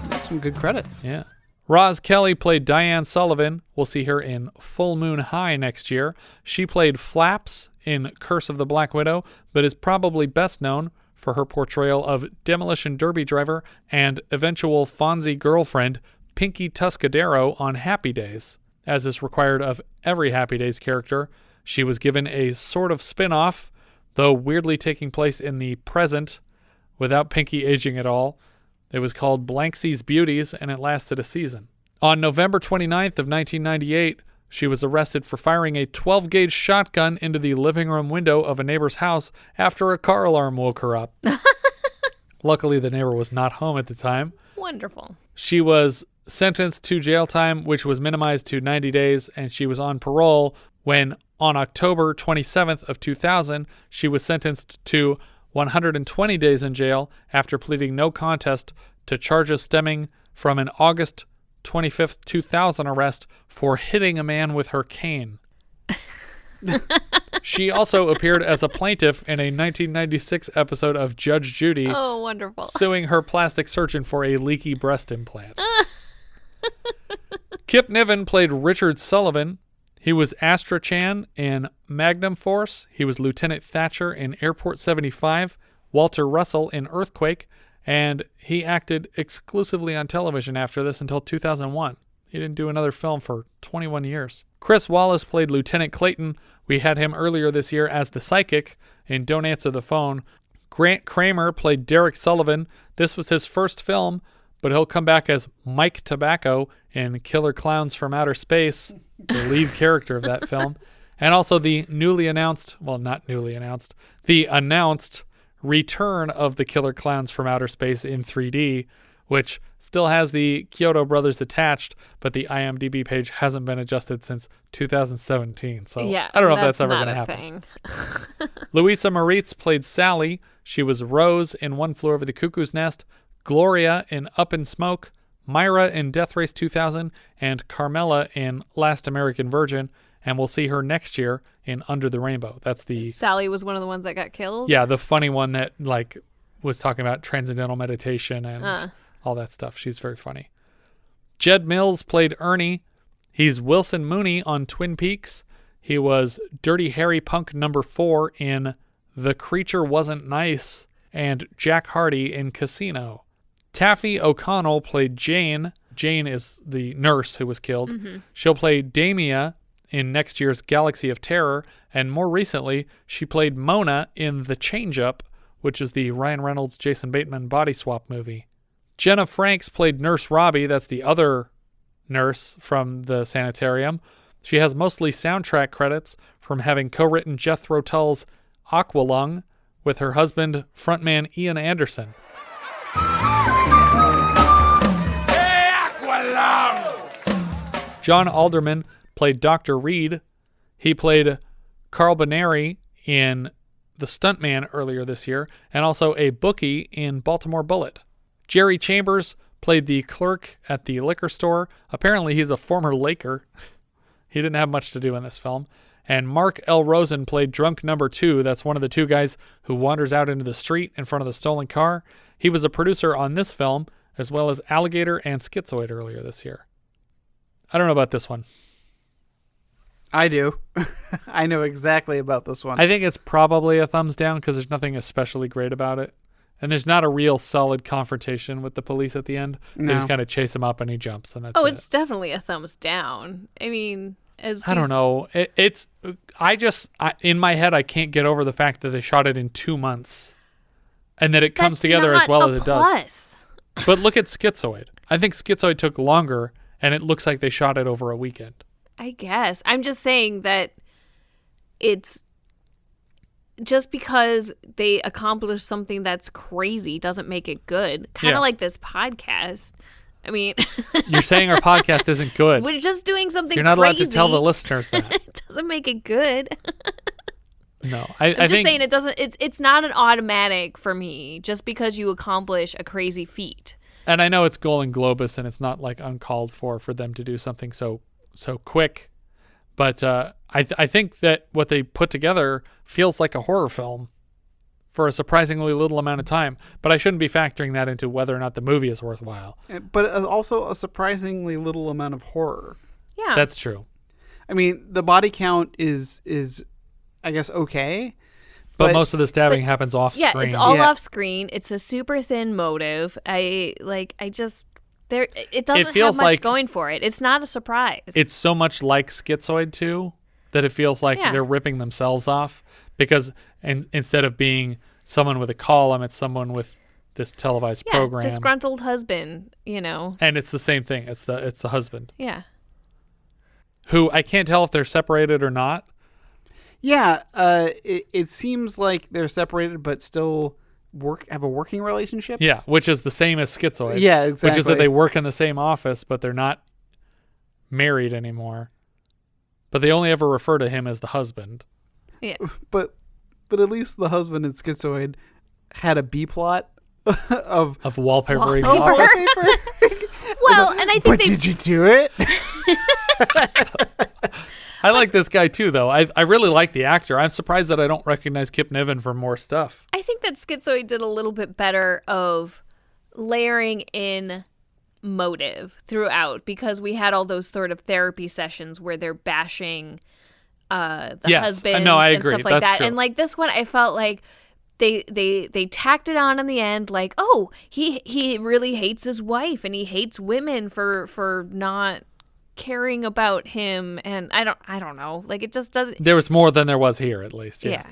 That's some good credits. Yeah. Roz Kelly played Diane Sullivan. We'll see her in Full Moon High next year. She played Flaps in Curse of the Black Widow, but is probably best known for her portrayal of Demolition Derby driver and eventual Fonzie girlfriend Pinky Tuscadero on Happy Days. As is required of every Happy Days character, she was given a sort of spin-off, though weirdly taking place in the present without Pinky aging at all. It was called Blanksy's Beauties, and it lasted a season. On November 29th of 1998, she was arrested for firing a 12-gauge shotgun into the living room window of a neighbor's house after a car alarm woke her up. Luckily, the neighbor was not home at the time. Wonderful. She was sentenced to jail time, which was minimized to 90 days, and she was on parole when, on October 27th of 2000, she was sentenced to 120 days in jail after pleading no contest to charges stemming from an August 25th, 2000 arrest for hitting a man with her cane. She also appeared as a plaintiff in a 1996 episode of Judge Judy. Oh, wonderful. Suing her plastic surgeon for a leaky breast implant. Kip Niven played Richard Sullivan. He was Astra Chan in Magnum Force. He was Lieutenant Thatcher in Airport 75, Walter Russell in Earthquake, and he acted exclusively on television after this until 2001. He didn't do another film for 21 years. Chris Wallace played Lieutenant Clayton. We had him earlier this year as the psychic in Don't Answer the Phone. Grant Cramer played Derek Sullivan. This was his first film, but he'll come back as Mike Tobacco in Killer Clowns from Outer Space, the lead character of that film. And also the announced return of the Killer Clowns from Outer Space in 3D, which still has the Kyoto brothers attached, but the IMDb page hasn't been adjusted since 2017. So yeah, I don't know if that's ever going to happen. Louisa Moritz played Sally. She was Rose in One Flew Over the Cuckoo's Nest, Gloria in Up in Smoke, Myra in Death Race 2000, and Carmela in Last American Virgin. And we'll see her next year in Under the Rainbow. That's the... Sally was one of the ones that got killed? Yeah, the funny one that was talking about transcendental meditation and all that stuff. She's very funny. Jed Mills played Ernie. He's Wilson Mooney on Twin Peaks. He was Dirty Harry Punk number 4 in The Creature Wasn't Nice and Jack Hardy in Casino. Taaffe O'Connell played Jane. Jane is the nurse who was killed. Mm-hmm. She'll play Damia in next year's Galaxy of Terror, and more recently, she played Mona in The Change-Up, which is the Ryan Reynolds, Jason Bateman body swap movie. Jenna Franks played Nurse Robbie. That's the other nurse from the sanitarium. She has mostly soundtrack credits from having co-written Jethro Tull's Aqualung with her husband, frontman Ian Anderson. Hey, Aqualung! John Alderman played Dr. Reed. He played Carl Boneri in The Stuntman earlier this year, and also a bookie in Baltimore Bullet. Jerry Chambers played the clerk at the liquor store. Apparently he's a former Laker. He didn't have much to do in this film. And Mark L. Rosen played drunk number 2. That's one of the two guys who wanders out into the street in front of the stolen car. He was a producer on this film, as well as Alligator and Schizoid earlier this year. I don't know about this one. I do. I know exactly about this one. I think it's probably a thumbs down because there's nothing especially great about it. And there's not a real solid confrontation with the police at the end. No. They just kind of chase him up and he jumps, and that's it. It's definitely a thumbs down. I mean, I don't know. In my head, I can't get over the fact that they shot it in 2 months and that it comes together as well as it does. But look at Schizoid. I think Schizoid took longer and it looks like they shot it over a weekend. I guess. I'm just saying that it's just because they accomplish something that's crazy doesn't make it good. Kind of like this podcast. I mean, you're saying our podcast isn't good. We're just doing something crazy. You're not allowed to tell the listeners that. It doesn't make it good. No, I'm just saying it doesn't. It's not an automatic for me just because you accomplish a crazy feat. And I know it's Golden Globus and it's not like uncalled for them to do something so quick, but I think that what they put together feels like a horror film for a surprisingly little amount of time. But I shouldn't be factoring that into whether or not the movie is worthwhile. But also a surprisingly little amount of horror. Yeah, that's true. I mean, the body count is I guess okay. But most of the stabbing happens off screen. Yeah, it's all off screen. It's a super thin motive. It doesn't have much going for it. It's not a surprise. It's so much like Schizoid 2 that it feels like they're ripping themselves off because instead of being someone with a column, it's someone with this televised program. Disgruntled husband, And it's the same thing. It's the husband. Yeah. Who I can't tell if they're separated or not. Yeah, it seems like they're separated but still have a working relationship. Yeah, which is the same as Schizoid. Yeah, exactly. Which is that they work in the same office, but they're not married anymore. But they only ever refer to him as the husband. Yeah. But at least the husband in Schizoid had a B plot of wallpapering. Well, and I think but did you do it? I like this guy too, though. I really like the actor. I'm surprised that I don't recognize Kip Niven from more stuff. I think that Schizoid did a little bit better of layering in motive throughout because we had all those sort of therapy sessions where they're bashing the husbands and stuff like that. True. And like this one, I felt like they tacked it on in the end, like, oh, he really hates his wife and he hates women for not caring about him, and I don't know, like it just doesn't. There was more than there was here, at least. Yeah.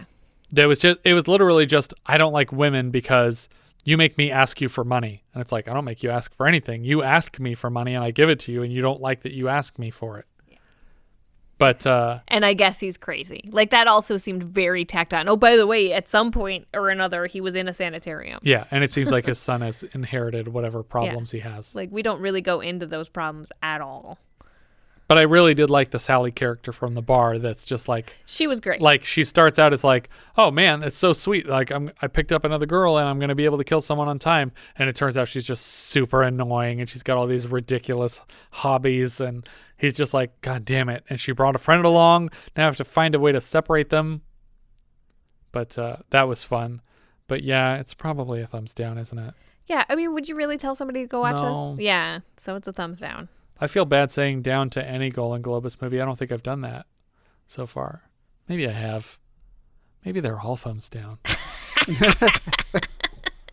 It was literally just, I don't like women because you make me ask you for money, and it's like, I don't make you ask for anything. You ask me for money and I give it to you, and you don't like that you ask me for it. Yeah. But and I guess he's crazy. Like that also seemed very tacked on. Oh, by the way, at some point or another, he was in a sanitarium. Yeah, and it seems like his son has inherited whatever problems he has. Like we don't really go into those problems at all. But I really did like the Sally character from the bar. That's just like she was great. Like she starts out as like, oh man, it's so sweet. Like I picked up another girl and I'm gonna be able to kill someone on time. And it turns out she's just super annoying and she's got all these ridiculous hobbies. And he's just like, God damn it. And she brought a friend along. Now I have to find a way to separate them. But that was fun. But yeah, it's probably a thumbs down, isn't it? Yeah, I mean, would you really tell somebody to go watch this? Yeah, so it's a thumbs down. I feel bad saying down to any Golden Globus movie. I don't think I've done that so far. Maybe I have. Maybe they're all thumbs down.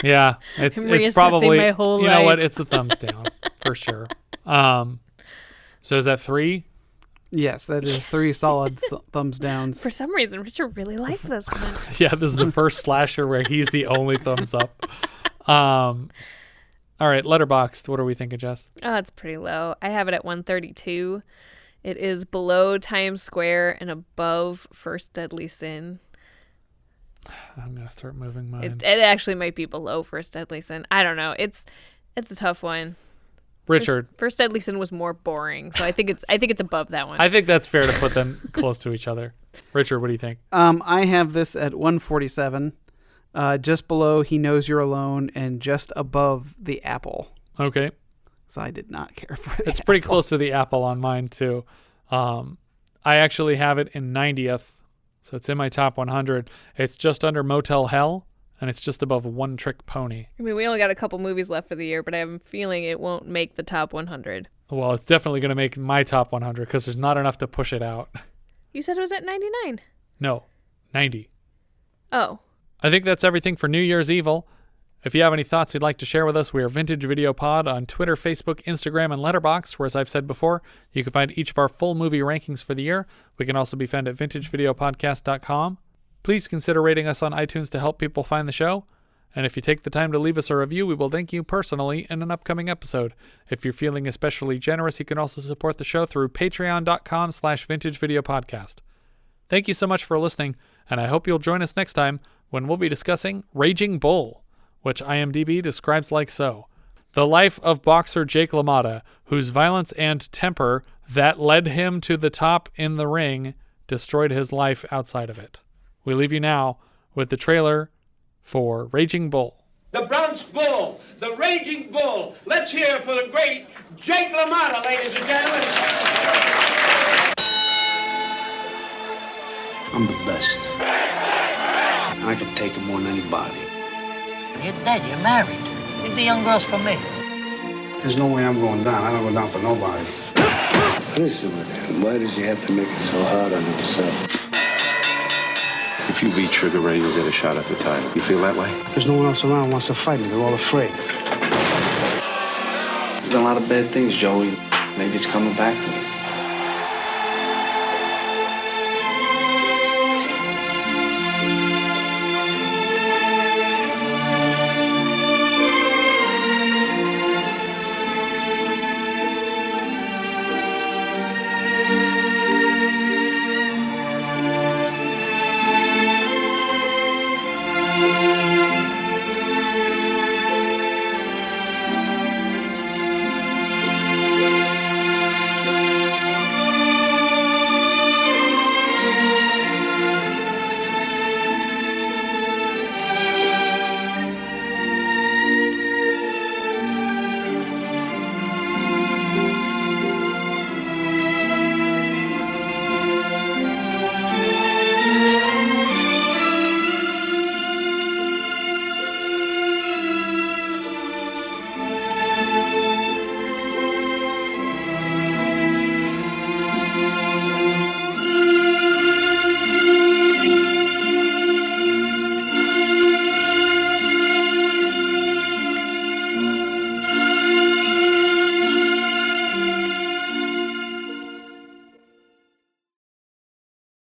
Yeah, it's probably, my whole you know life. what? It's a thumbs down for sure. So is that 3? Yes, that is 3 solid thumbs downs. For some reason, Richard really liked this one. Yeah, this is the first slasher where he's the only thumbs up. All right, Letterboxd. What are we thinking, Jess? Oh, it's pretty low. I have it at 132. It is below Times Square and above First Deadly Sin. I'm going to start moving mine. It actually might be below First Deadly Sin. I don't know. It's a tough one. Richard. First Deadly Sin was more boring, so I think it's above that one. I think that's fair to put them close to each other. Richard, what do you think? I have this at 147, just below He Knows You're Alone, and just above The Apple. Okay. So I did not care for it. It's pretty close to The Apple on mine, too. I actually have it in 90th, so it's in my top 100. It's just under Motel Hell, and it's just above One Trick Pony. I mean, we only got a couple movies left for the year, but I have a feeling it won't make the top 100. Well, it's definitely going to make my top 100 because there's not enough to push it out. You said it was at 99. No, 90. Oh. I think that's everything for New Year's Evil. If you have any thoughts you'd like to share with us, we are Vintage Video Pod on Twitter, Facebook, Instagram, and Letterboxd, where, as I've said before, you can find each of our full movie rankings for the year. We can also be found at vintagevideopodcast.com. Please consider rating us on iTunes to help people find the show. And if you take the time to leave us a review, we will thank you personally in an upcoming episode. If you're feeling especially generous, you can also support the show through patreon.com/vintagevideopodcast. Thank you so much for listening, and I hope you'll join us next time when we'll be discussing Raging Bull, which IMDb describes like so: the life of boxer Jake LaMotta, whose violence and temper that led him to the top in the ring destroyed his life outside of it. We leave you now with the trailer for Raging Bull. The Bronx Bull, the Raging Bull. Let's hear for the great Jake LaMotta, ladies and gentlemen. I'm the best. I can take him more than anybody. You're dead. You're married. Leave the young girls for me. There's no way I'm going down. I don't go down for nobody. What is it with him? Why does he have to make it so hard on himself? If you beat Trigger Ray, you'll get a shot at the title. You feel that way? There's no one else around who wants to fight me. They're all afraid. You've done a lot of bad things, Joey. Maybe it's coming back to me.